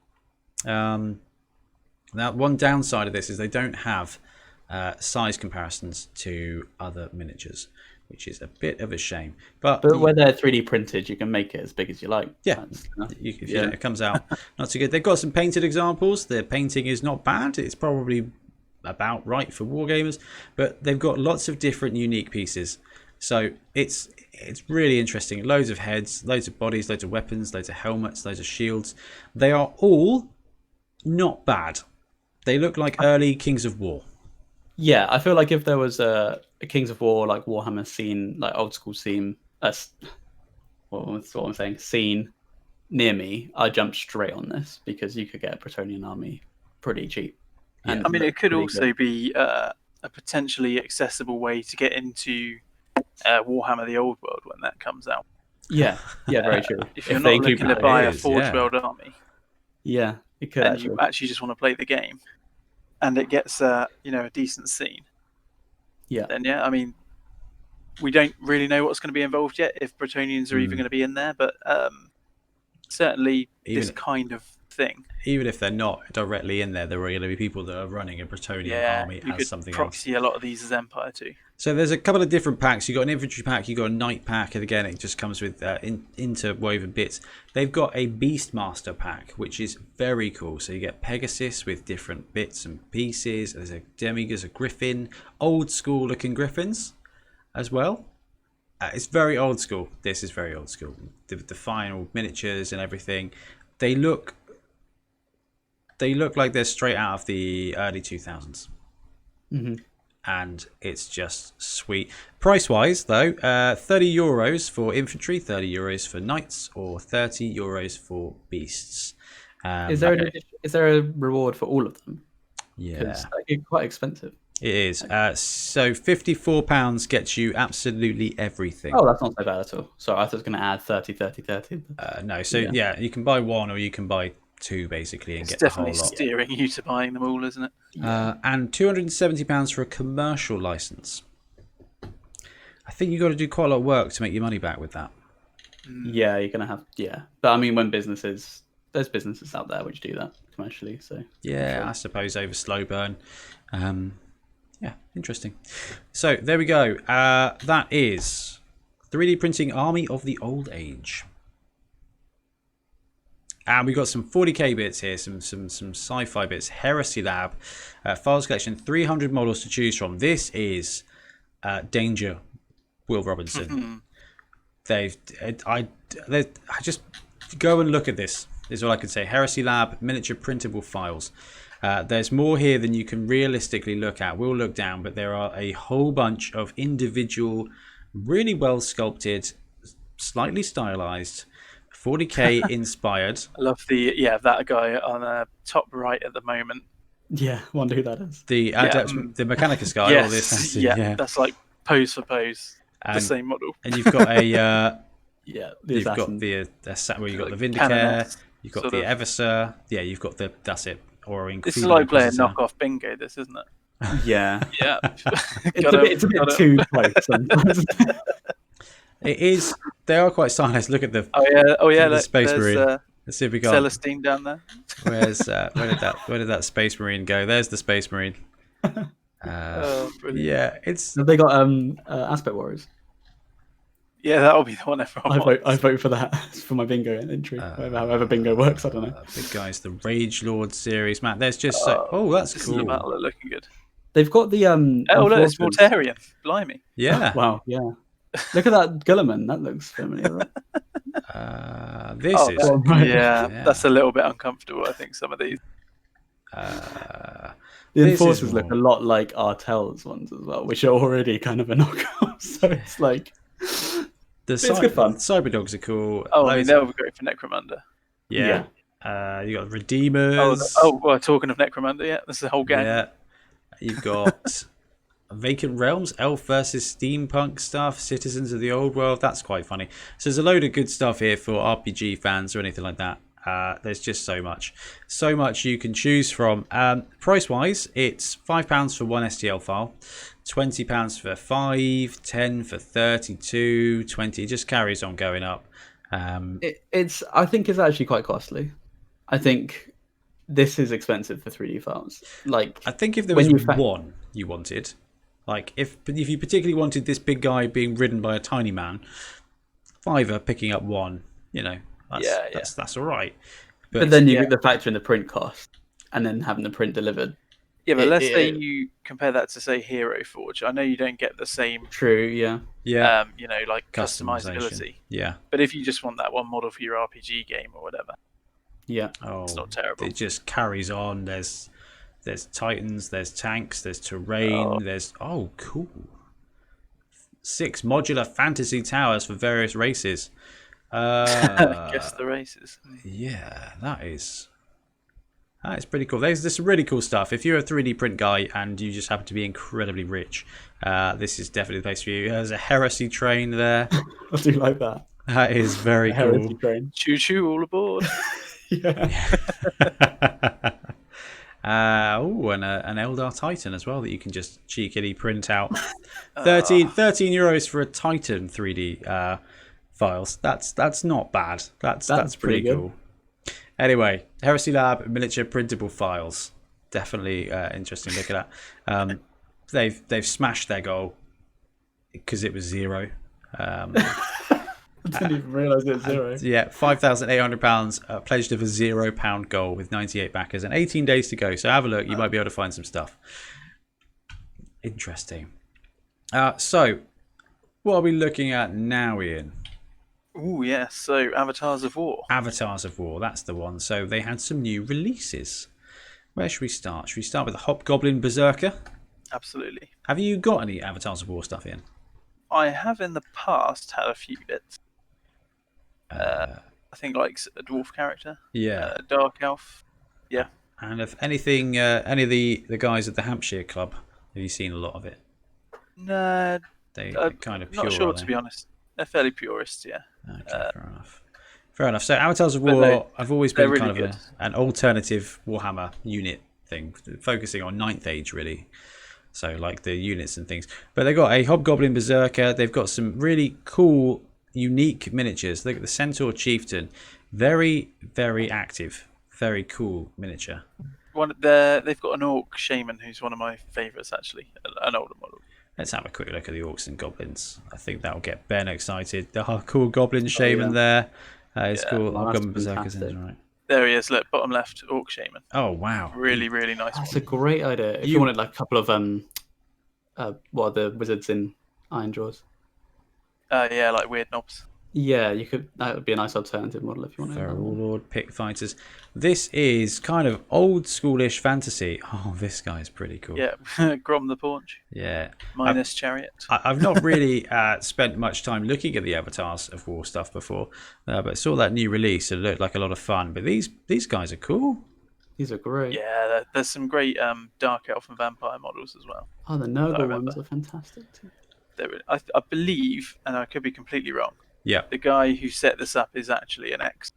Now, one downside of this is they don't have size comparisons to other miniatures, which is a bit of a shame. But where they're 3D printed, you can make it as big as you like. Yeah, it comes out not so good. They've got some painted examples. Their painting is not bad. It's probably about right for wargamers, but they've got lots of different unique pieces. So it's really interesting. Loads of heads, loads of bodies, loads of weapons, loads of helmets, loads of shields. They are all not bad. They look like early Kings of War. Yeah, I feel like if there was a Kings of War, like Warhammer scene, like old school scene, scene near me, I'd jump straight on this because you could get a Bretonnian army pretty cheap. Yeah. I mean, it could also be a potentially accessible way to get into Warhammer the Old World when that comes out. Yeah, very true. If you're not looking to buy a Forge World army, it could. and you actually just want to play the game, and it gets a decent scene. Yeah. Then I mean, we don't really know what's going to be involved yet. If Bretonnians are even going to be in there, but certainly this kind of thing. Even if they're not directly in there, there are going to be people that are running a Bretonnian army as something else. Proxy a lot of these as Empire too. So there's a couple of different packs. You've got an infantry pack, you've got a knight pack, and again, it just comes with interwoven bits. They've got a Beastmaster pack, which is very cool. So you get Pegasus with different bits and pieces. There's a There's a Griffin, old school looking Griffins as well. It's very old school. This is very old school. The final miniatures and everything. They look like they're straight out of the early 2000s. Mm-hmm. And it's just sweet. Price-wise, though, €30 for infantry, €30 for knights, or €30 for beasts. Is there a reward for all of them? Yeah. It's quite expensive. It is. So £54 gets you absolutely everything. Oh, that's not so bad at all. So I thought I was going to add 30. No, so yeah, you can buy one or you can buy two basically and get the whole lot. It's definitely steering you to buying them all, isn't it? And £270 for a commercial license. I think you've got to do quite a lot of work to make your money back with that. Yeah, you're going to have, But I mean, there's businesses out there which do that commercially. So yeah, sure. I suppose over slow burn. Yeah, interesting. So there we go. That is 3D printing Army of the Old Age. And we've got some 40k bits here, some sci-fi bits. Heresy Lab, files collection, 300 models to choose from. This is Danger, Will Robinson. I just go and look at this. Is all I can say. Heresy Lab, miniature printable files. There's more here than you can realistically look at. We'll look down, but there are a whole bunch of individual, really well sculpted, slightly stylized, 40k inspired. I love that guy on the top right at the moment. Yeah, I wonder who that is. The the Mechanicus guy. Yes, or this, that's like pose for pose, the same model. And you've got a you've got the Vindicare, you've got the Eversur. Yeah, you've got that's it. This is like playing knockoff bingo, this, isn't it? Yeah. It's a bit too close sometimes. It is. They are quite stylized. Look at the the Space Marine. Let's see if we got Celestine down there. Where did that Space Marine go? There's the Space Marine. Yeah, it's. Have they got Aspect Warriors? Yeah, that'll be the one everyone I vote for that for my bingo entry. However bingo works, I don't know. Big guys, the Rage Lord series, man. There's just that's cool. The battle are looking good. They've got the look, it's Mortarion. Blimey. Yeah. Wow. Yeah. Look at that Gulliman. That looks familiar, right? That's a little bit uncomfortable. I think some of these. The Enforcers look a lot like Artel's ones as well, which are already kind of a knockoff. So it's like it's good fun. Cyberdogs are cool. Oh, I mean, they'll be great for Necromunda. Yeah. You got Redeemers. Well, talking of Necromunda, yeah, that's the whole gang. Yeah. You've got Vacant Realms, Elf versus Steampunk stuff, Citizens of the Old World. That's quite funny. So there's a load of good stuff here for RPG fans or anything like that. There's just so much you can choose from. Price wise, it's £5 for one STL file, £20 for 5, 10 for 32, 20. It just carries on going up. I think it's actually quite costly. I think this is expensive for 3D files. Like, I think if there was one you wanted, like if you particularly wanted this big guy being ridden by a tiny man, £5 picking up one, that's all right. But then you get the factor in the print cost, and then having the print delivered. Yeah, but let's say you compare that to, say, Hero Forge. I know you don't get the same. True. Yeah. Yeah. Like customizability. Yeah. But if you just want that one model for your RPG game or whatever. Yeah. It's not terrible. It just carries on. There's Titans, there's tanks, there's terrain, there's cool. 6 modular fantasy towers for various races. Guess the races. Yeah, that is pretty cool. There's some really cool stuff. If you're a 3D print guy and you just happen to be incredibly rich, this is definitely the place for you. There's a heresy train there. I do like that. That is very cool. Heresy train. Choo choo, all aboard. Yeah. And an Eldar Titan as well that you can just cheekily print out. 13 euros for a Titan 3D files. That's not bad. That's pretty cool. Anyway, Heresy Lab miniature printable files. Definitely interesting. Look at that. They've smashed their goal because it was 0. I didn't even realise it was 0. Yeah, £5,800 pledged of a £0 goal with 98 backers and 18 days to go. So have a look. You might be able to find some stuff. Interesting. So, what are we looking at now, Ian? Oh, yes. So, Avatars of War. Avatars of War, that's the one. So, they had some new releases. Where should we start? Should we start with the Hobgoblin Berserker? Absolutely. Have you got any Avatars of War stuff, Ian? I have in the past had a few bits. I think like a dwarf character. Yeah. Dark elf. Yeah. And if anything, any of the guys at the Hampshire Club, have you seen a lot of it? No. They're kind of pure. Not sure, to be honest. They're fairly purist, yeah. Okay, fair enough. So Avatars of War, I've always been really kind of an alternative Warhammer unit thing, focusing on 9th Age, really. So like the units and things. But they've got a Hobgoblin Berserker. They've got some really cool, unique miniatures. Look at the Centaur Chieftain. Very, very active. Very cool miniature. They've got an Orc Shaman who's one of my favourites, actually. An older model. Let's have a quick look at the Orcs and Goblins. I think that'll get Ben excited. The cool Goblin Shaman there. It's cool. Goblin Berserker's right. There he is, look, bottom left, Orc Shaman. Oh, wow. Really, really nice. That's a great idea. If you wanted like a couple of the wizards in Iron Jaws. Yeah, like weird knobs. Yeah, you could. That would be a nice alternative model if you wanted. Feral Lord, Pick Fighters. This is kind of old schoolish fantasy. Oh, this guy's pretty cool. Yeah, Grom the Paunch. Yeah. Minus Chariot. I've not really spent much time looking at the Avatars of War stuff before, but I saw that new release. It looked like a lot of fun. But these guys are cool. These are great. Yeah, there's some great Dark Elf and Vampire models as well. Oh, the Nurgle ones are fantastic too. I believe, and I could be completely wrong, yeah, the guy who set this up is actually an ex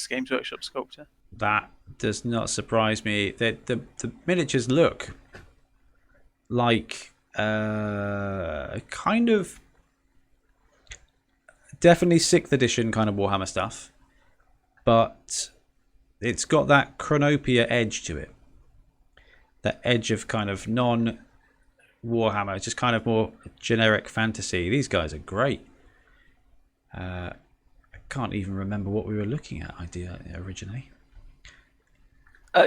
Games Workshop sculptor. That does not surprise me. The miniatures look like kind of definitely 6th edition kind of Warhammer stuff, but it's got that Chronopia edge to it. That edge of kind of non-Warhammer, just kind of more generic fantasy. These guys are great. I can't even remember what we were looking at originally.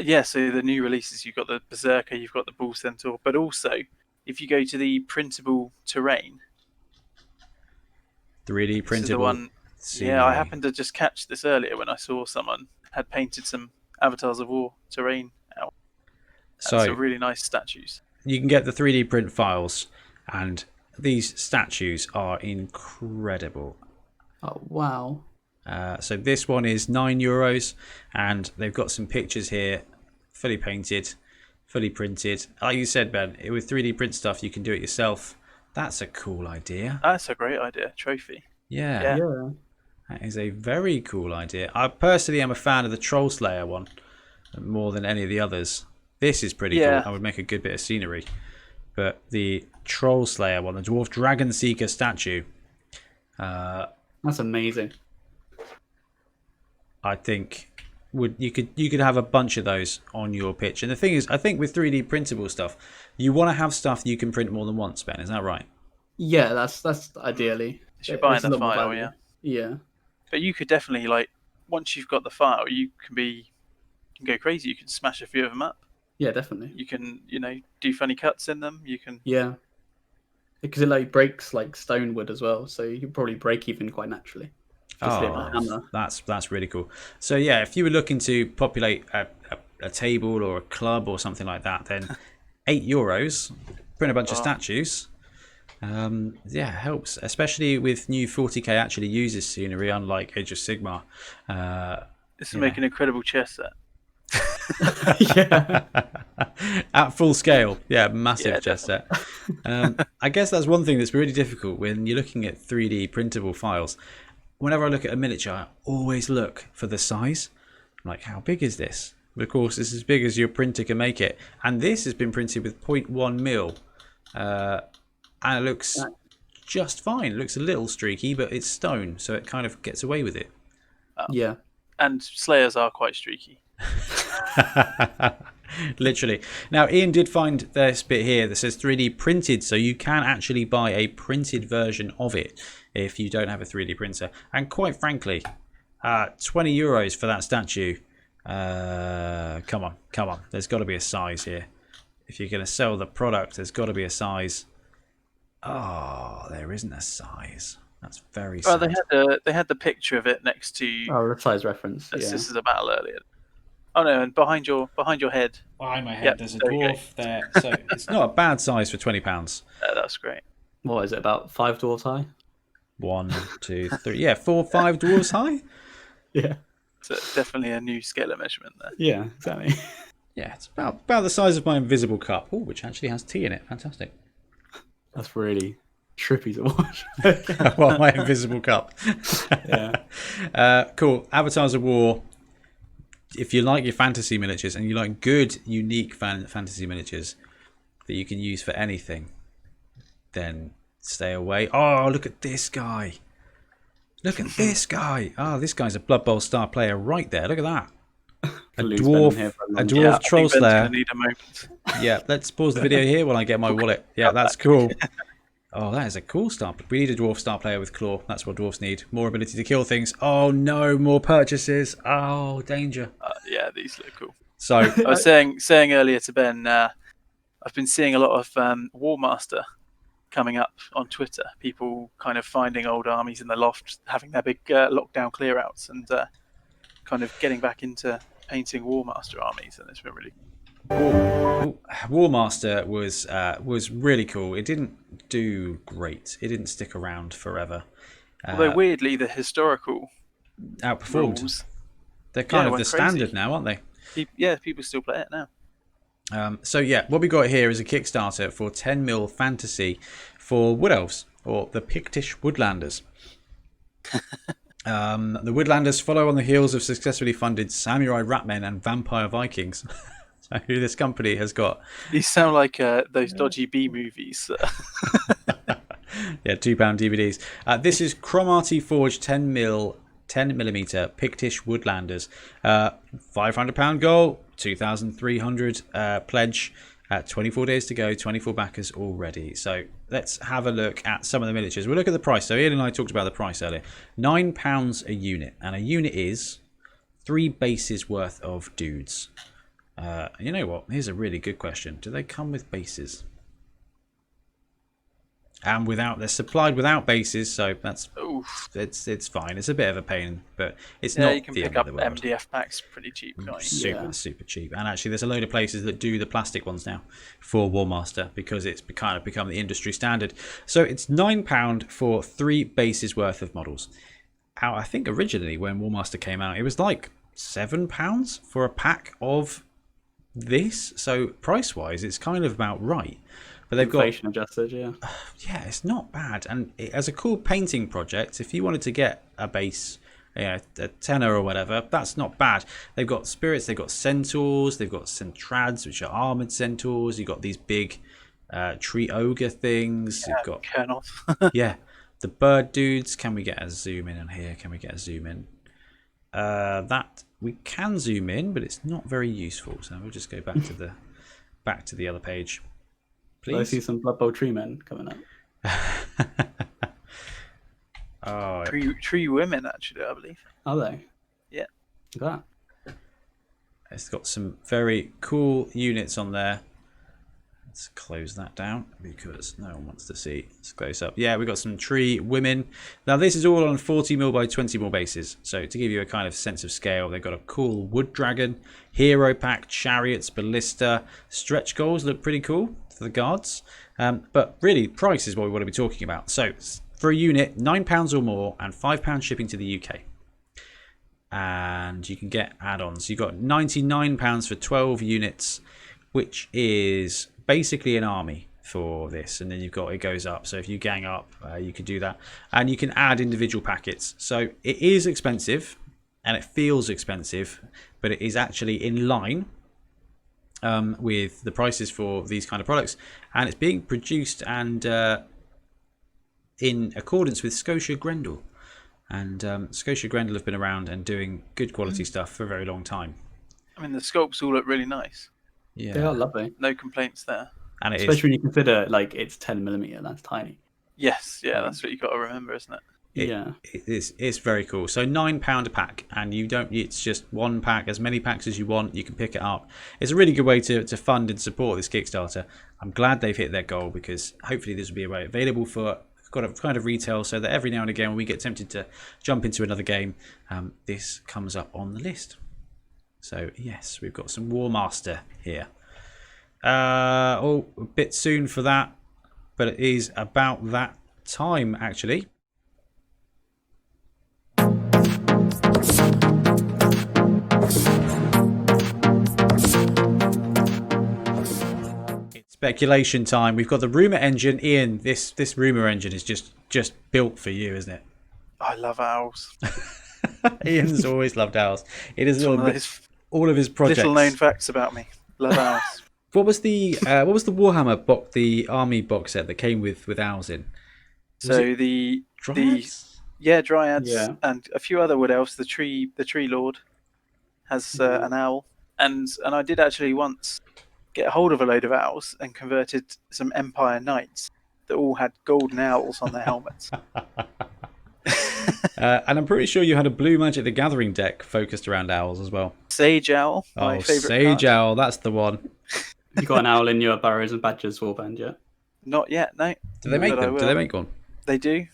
Yeah, so the new releases, you've got the Berserker, you've got the Bull Centaur, but also, if you go to the printable terrain... 3D printable. The one, yeah, I happened to just catch this earlier when I saw someone had painted some Avatars of War terrain out. So really nice statues. You can get the 3D print files, and these statues are incredible. Oh, wow. So this one is €9, and they've got some pictures here, fully painted, fully printed. Like you said, Ben, with 3D print stuff, you can do it yourself. That's a cool idea. That's a great idea. Trophy. Yeah, Yeah. that is a very cool idea. I personally am a fan of the Troll Slayer one more than any of the others. This is pretty cool. I would make a good bit of scenery. But the Troll Slayer one, the Dwarf Dragon Seeker statue, That's amazing. I think you could have a bunch of those on your pitch. And the thing is, I think with 3D printable stuff, you want to have stuff that you can print more than once, Ben. Is that right? Yeah, that's ideally. If you're buying It's a the lot more file, value. yeah. Yeah. But you could definitely, like, once you've got the file, you can go crazy. You can smash a few of them up. Yeah, definitely. You can, do funny cuts in them. You can. Yeah. Because it like breaks like stone wood as well, so you probably break even quite naturally. Just hit a hammer. That's really cool. So yeah, if you were looking to populate a table or a club or something like that, then €8, print a bunch of statues. Helps, especially with new 40k actually uses scenery, unlike Age of Sigmar. This will make an incredible chess set. Yeah. At full scale, massive chess set. I guess that's one thing that's really difficult when you're looking at 3D printable files. Whenever I look at a miniature, I always look for the size. I'm like, how big is this? But of course, it's as big as your printer can make it. And this has been printed with 0.1 mil. And it looks just fine. It looks a little streaky, but it's stone, so it kind of gets away with it. Yeah. And Slayers are quite streaky. Literally. Now, Ian did find this bit here that says 3D printed, so you can actually buy a printed version of it if you don't have a 3D printer. And quite frankly, €20 for that statue. Come on. There's got to be a size here. If you're going to sell the product, there's got to be a size. Oh, there isn't a size. That's very sad. They had the picture of it next to. Oh, the size reference. Yeah. This is a battle earlier. Oh no! And behind your head. Behind my head, there's a dwarf there. So it's not a bad size for £20. That's great. What is it? About 5 dwarves high? 1, 2, 3. Yeah, 4, 5 dwarves high. Yeah. So definitely a new scale of measurement there. Yeah, exactly. Yeah, it's about the size of my invisible cup. Oh, which actually has tea in it. Fantastic. That's really trippy to watch. Well, my invisible cup. Yeah. Cool. Avatars of War. If you like your fantasy miniatures and you like good, unique fantasy miniatures that you can use for anything, then stay away. Oh, look at this guy. Look at this guy. Oh, this guy's a Blood Bowl star player right there. Look at that. A dwarf troll slayer. Need a moment. Yeah, let's pause the video here while I get my wallet. Yeah, that's cool. Oh, that is a cool star. We need a dwarf star player with claw. That's what dwarfs need. More ability to kill things. Oh no, more purchases. Oh, danger. Yeah, these look cool. So I was saying earlier to Ben, I've been seeing a lot of Warmaster coming up on Twitter. People kind of finding old armies in the loft, having their big lockdown clear outs, and kind of getting back into painting Warmaster armies, and it's been really. Warmaster was really cool. It didn't do great. It didn't stick around forever. Although weirdly, the historical outperformed. rules, They're kind of the went standard crazy. now, aren't they? People still play it now. So yeah, what we got here is a Kickstarter for 10 mil fantasy for Wood Elves, or the Pictish Woodlanders. The Woodlanders follow on the heels of successfully funded Samurai Ratmen and Vampire Vikings. So this company has got... These sound like those dodgy B movies. Yeah, £2 DVDs. This is Cromarty Forge 10mm Pictish Woodlanders. £500 goal, 2,300 pledge. 24 days to go, 24 backers already. So let's have a look at some of the miniatures. We'll look at the price. So Ian and I talked about the price earlier. £9 a unit. And a unit is 3 bases worth of dudes. You know what? Here's a really good question. Do they come with bases? And they're supplied without bases, so it's fine. It's a bit of a pain, but it's not you can the pick end up of the world. MDF packs pretty cheap. Super cheap. And actually, there's a load of places that do the plastic ones now for Warmaster because it's kind of become the industry standard. So it's £9 for 3 bases worth of models. out, I think originally when Warmaster came out, it was like £7 for a pack of this. So price wise, it's kind of about right. But they've Inflation adjusted, yeah. yeah, it's not bad. And as a cool painting project, if you wanted to get a base, a tenner or whatever, that's not bad. They've got spirits, they've got centaurs, they've got centrads, which are armored centaurs. You've got these big tree ogre things. You've got Kernoth. yeah, the bird dudes. Can we get a zoom in on here? Can we get a zoom in? That we can zoom in, but it's not very useful. So we'll just go back to the other page. Please. I see some Blood Bowl tree men coming up. Oh, Tree women, actually, I believe. Are they? Yeah. Look at that. it's got some very cool units on there. Let's close that down because no one wants to see. Let's close up. Yeah, we've got some tree women. Now, this is all on 40mm by 20mm bases. So to give you a kind of sense of scale, they've got a cool wood dragon, hero pack, chariots, ballista, stretch goals look pretty cool for the guards. But really, price is what we want to be talking about. So for a unit, £9 or more and £5 shipping to the UK. And you can get add-ons. You've got £99 for 12 units, which is basically an army for this. And then you've got, it goes up. So if you gang up, you can do that. And you can add individual packets. So it is expensive and it feels expensive, but it is actually in line with the prices for these kind of products. And it's being produced and in accordance with Scotia Grendel. And Scotia Grendel have been around and doing good quality stuff for a very long time. I mean, the sculpts all look really nice. Yeah, They are lovely. No complaints there. and it Especially when you consider like it's 10mm, that's tiny. Yes, yeah, that's what you've got to remember, isn't it? Yeah. it's very cool. So £9 a pack, and you don't. It's just one pack, as many packs as you want. You can pick it up. It's a really good way to fund and support this Kickstarter. I'm glad they've hit their goal because hopefully this will be available for kind of retail, so that every now and again when we get tempted to jump into another game, this comes up on the list. So yes, we've got some Warmaster here. A bit soon for that, but it is about that time actually. It's speculation time. We've got the rumor engine. Ian, this rumor engine is just built for you, isn't it? I love owls. Ian's always loved owls. It is One of those all of his projects. little known facts about me. Love owls. What was the Warhammer box, the army box set that came with owls in? So the Dryads? dryads Yeah. and a few other wood elves. The tree lord has an owl, and I did actually once get a hold of a load of owls and converted some Empire Knights that all had golden owls on their helmets. And I'm pretty sure you had a Blue Magic the Gathering deck focused around owls as well. Sage owl, my favourite Sage card. Owl, that's the one. You got an owl in your Barrows and Badgers warband yet? Not yet, no. Do they make But I them? Do will. they make one? They do.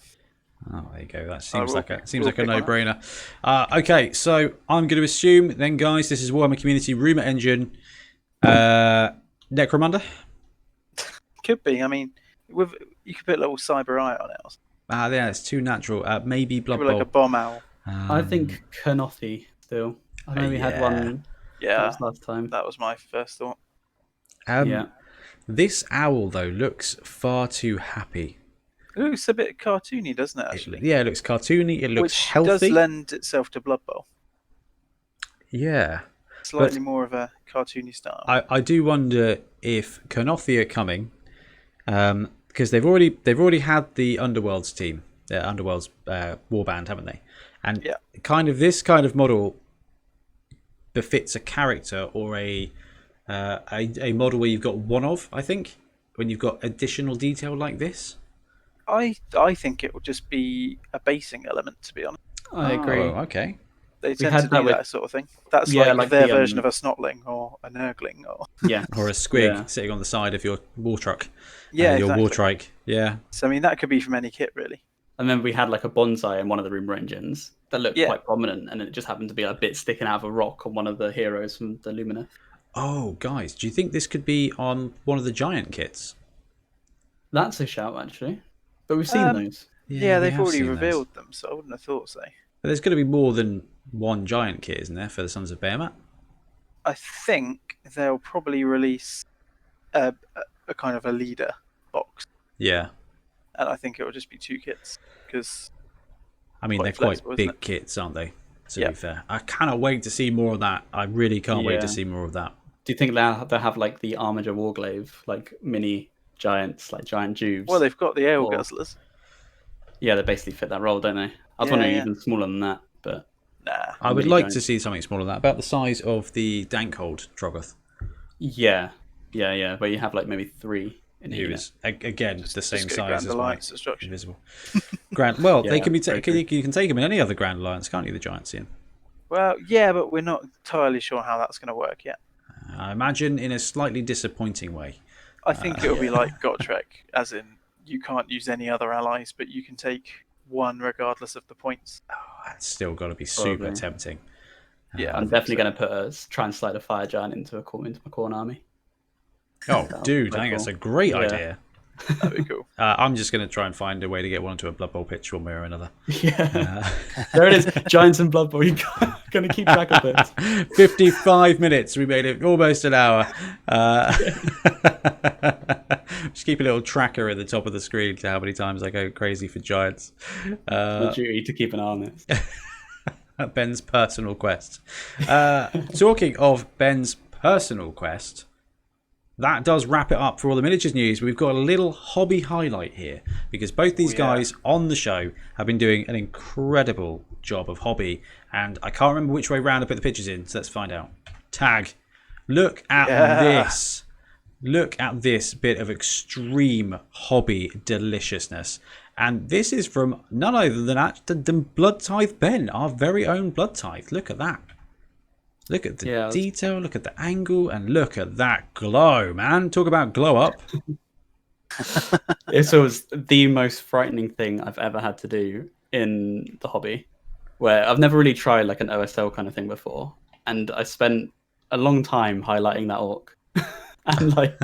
Oh, there you go. That I seems will like pick a one up. no-brainer. Okay, so I'm going to assume then, guys, this is Warhammer Community Rumor Engine. Necromunda. Could be. I mean, you could put a little cyber eye on it. Yeah, it's too natural. Maybe Blood Could be like a Bowl. bomb owl. I think Kernothi still. I know we had one Yeah, last time. that was my first thought. Yeah. This owl though looks far too happy. It looks a bit cartoony, doesn't it? Actually, Yeah, it looks cartoony. It looks which healthy. does lend itself to Blood Bowl. Yeah. Slightly more of a cartoony style. I do wonder if Kernothi are coming, because they've already had the Underworld's team, Underworld's warband, haven't they? And Yeah. this kind of model befits a character or a model where you've got one of. I think when you've got additional detail like this. I think it would just be a basing element, to be honest. I agree. Oh, okay. They tend had to that do with- that sort of thing. That's Yeah, like like their the, version of a snotling or a nurgling, or Yeah. Or a squig Yeah. sitting on the side of your war truck. yeah, Your exactly. war trike. Yeah. So I mean, that could be from any kit, really. And then we had like a bonsai in one of the rumor engines that looked Yeah. quite prominent, and it just happened to be a bit sticking out of a rock on one of the heroes from the Lumineth. Oh, guys, do you think this could be on one of the giant kits? That's a shout, actually. But we've seen those. Yeah, we they've have already seen those. revealed them, so I wouldn't have thought so. But there's going to be more than one giant kit, isn't there, for the Sons of Behemoth? I think they'll probably release a kind of a leader box, Yeah. and I think it will just be 2 kits because I mean, they're quite big kits, aren't they? To be fair, I cannot wait to see more of that. I really can't wait to see more of that. Do you think they'll have like the Armiger Warglaive, like mini giants, like giant Jubes? Well, they've got the Ale Guzzlers. Yeah, they basically fit that role, don't they? I was wondering even smaller than that, but nah. I would like to see something smaller than that, about the size of the Dankhold Troggoth. Yeah, where you have like maybe 3 in here. Who is again the same size as my Invisible Grand. Well, they can be. You can take them in any other Grand Alliance, can't you? The Giants in. Well, yeah, but we're not entirely sure how that's going to work yet. I imagine in a slightly disappointing way. I think it'll be like Gotrek, as in you can't use any other allies, but you can take one regardless of the points. Oh, that's still got to be super tempting. Yeah, I'm definitely going to try and slide a fire giant into my Khorne army. Oh, dude, I think that's a great idea. That'd be cool. I'm just going to try and find a way to get one into a Blood Bowl pitch one way or another. Yeah. There it is. Giants and Blood Bowl. You're going to keep track of this. 55 minutes. We made it almost an hour. Just keep a little tracker at the top of the screen to how many times I go crazy for Giants. The duty to keep an eye on this. Ben's personal quest. Talking of Ben's personal quest, that does wrap it up for all the miniatures news. We've got a little hobby highlight here because both these guys on the show have been doing an incredible job of hobby, and I can't remember which way round I put the pictures in, so let's find out. Tag. Look at this. Look at this bit of extreme hobby deliciousness. And this is from none other than Bloodtithe Ben, our very own Bloodtithe. Look at that. Look at the detail, look at the angle, and look at that glow, man. Talk about glow up. This was the most frightening thing I've ever had to do in the hobby, where I've never really tried like an OSL kind of thing before. And I spent a long time highlighting that orc. And like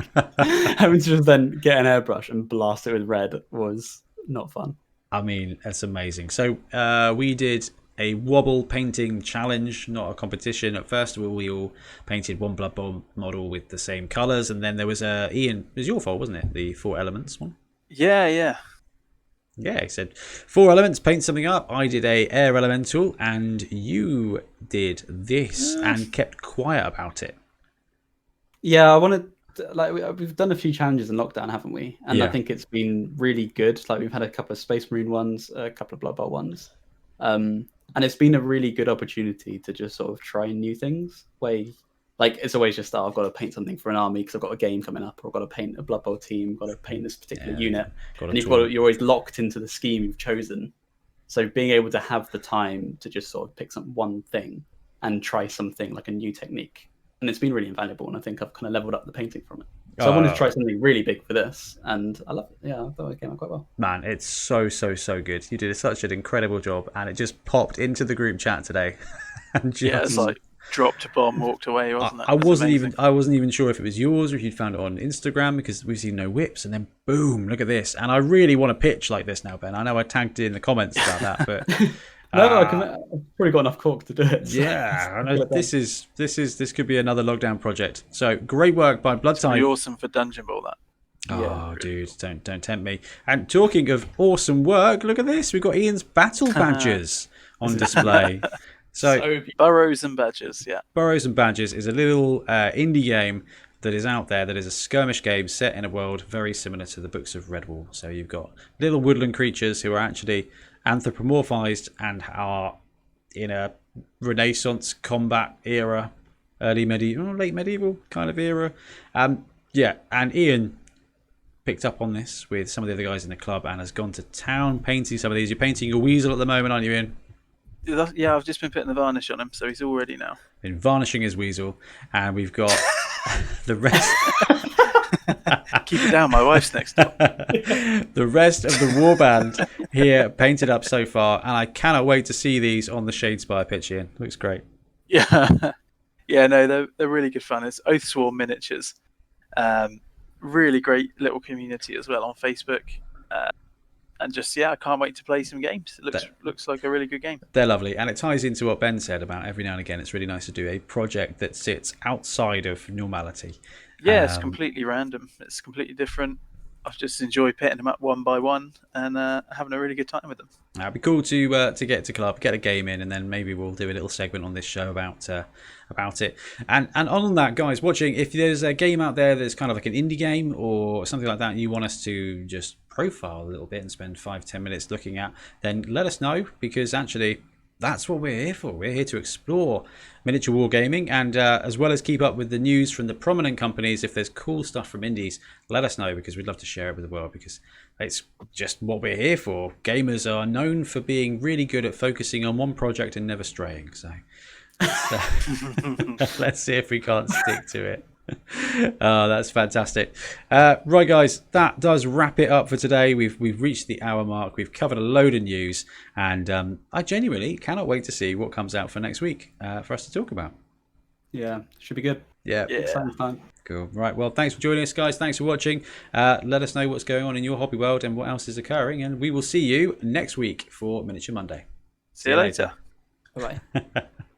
having to just then get an airbrush and blast it with red was not fun. I mean, that's amazing. So we did a wobble painting challenge, not a competition. At first, we all painted one Blood Bowl model with the same colours, and then there was Ian. It was your fault, wasn't it? The 4 elements one. Yeah. Yeah, he said 4 elements, paint something up. I did a air elemental, and you did this and kept quiet about it. Yeah, I wanted. Like we've done a few challenges in lockdown, haven't we? And I think it's been really good. Like we've had a couple of Space Marine ones, a couple of Blood Bowl ones. And it's been a really good opportunity to just sort of try new things. Where, like, it's always just, I've got to paint something for an army because I've got a game coming up, or I've got to paint a Blood Bowl team, I've got to paint this particular unit. And you're always locked into the scheme you've chosen. So being able to have the time to just sort of pick one thing and try something like a new technique. And it's been really invaluable, and I think I've kind of leveled up the painting from it. So I wanted to try something really big for this, and I love it. Yeah, I thought it came out quite well. Man, it's so good. You did such an incredible job, and it just popped into the group chat today. And just, it's like dropped a bomb, walked away, wasn't it? I wasn't even sure if it was yours or if you'd found it on Instagram, because we've seen no whips, and then boom, look at this. And I really want to pitch like this now, Ben. I know I tagged in the comments about that, but no, I've probably got enough cork to do it. So. Yeah, I know this could be another lockdown project. So great work by Bloodtithe. It's be awesome for Dungeon Ball, that. Oh, dude, don't tempt me. And talking of awesome work, look at this. We've got Ian's battle badges on display. So Burrows and Badgers, yeah. Burrows and Badgers is a little indie game that is out there that is a skirmish game set in a world very similar to the books of Redwall. So you've got little woodland creatures who are actually anthropomorphized and are in a Renaissance combat era, early medieval, late medieval kind of era. And Ian picked up on this with some of the other guys in the club and has gone to town painting some of these. You're painting a weasel at the moment, aren't you, Ian? Yeah, I've just been putting the varnish on him, so he's all ready now. Been varnishing his weasel, and we've got the rest. Keep it down, my wife's next door. The rest of the warband here painted up so far, and I cannot wait to see these on the Shadespire pitch, Ian. Looks great. Yeah, no, they're really good fun. It's Oathsworn Miniatures. Really great little community as well on Facebook. and just I can't wait to play some games. It looks like a really good game. They're lovely, and it ties into what Ben said about every now and again. It's really nice to do a project that sits outside of normality. Yeah, it's completely random. It's completely different. I just enjoy pitting them up one by one and having a really good time with them. It'd be cool to get to club, get a game in, and then maybe we'll do a little segment on this show about it. And on that, guys, watching, if there's a game out there that's kind of like an indie game or something like that, and you want us to just profile a little bit and spend 5-10 minutes looking at, then let us know, because actually that's what we're here for. We're here to explore miniature wargaming, and as well as keep up with the news from the prominent companies. If there's cool stuff from indies, let us know, because we'd love to share it with the world, because it's just what we're here for. Gamers are known for being really good at focusing on one project and never straying. So let's see if we can't stick to it. Oh, that's fantastic. Right, guys, that does wrap it up for today. We've reached the hour mark. We've covered a load of news, and I genuinely cannot wait to see what comes out for next week for us to talk about. Yeah, should be good. Yeah. Exciting time. Cool. Right, well, thanks for joining us, guys. Thanks for watching. Let us know what's going on in your hobby world and what else is occurring, and we will see you next week for Miniature Monday. See you later. Bye-bye.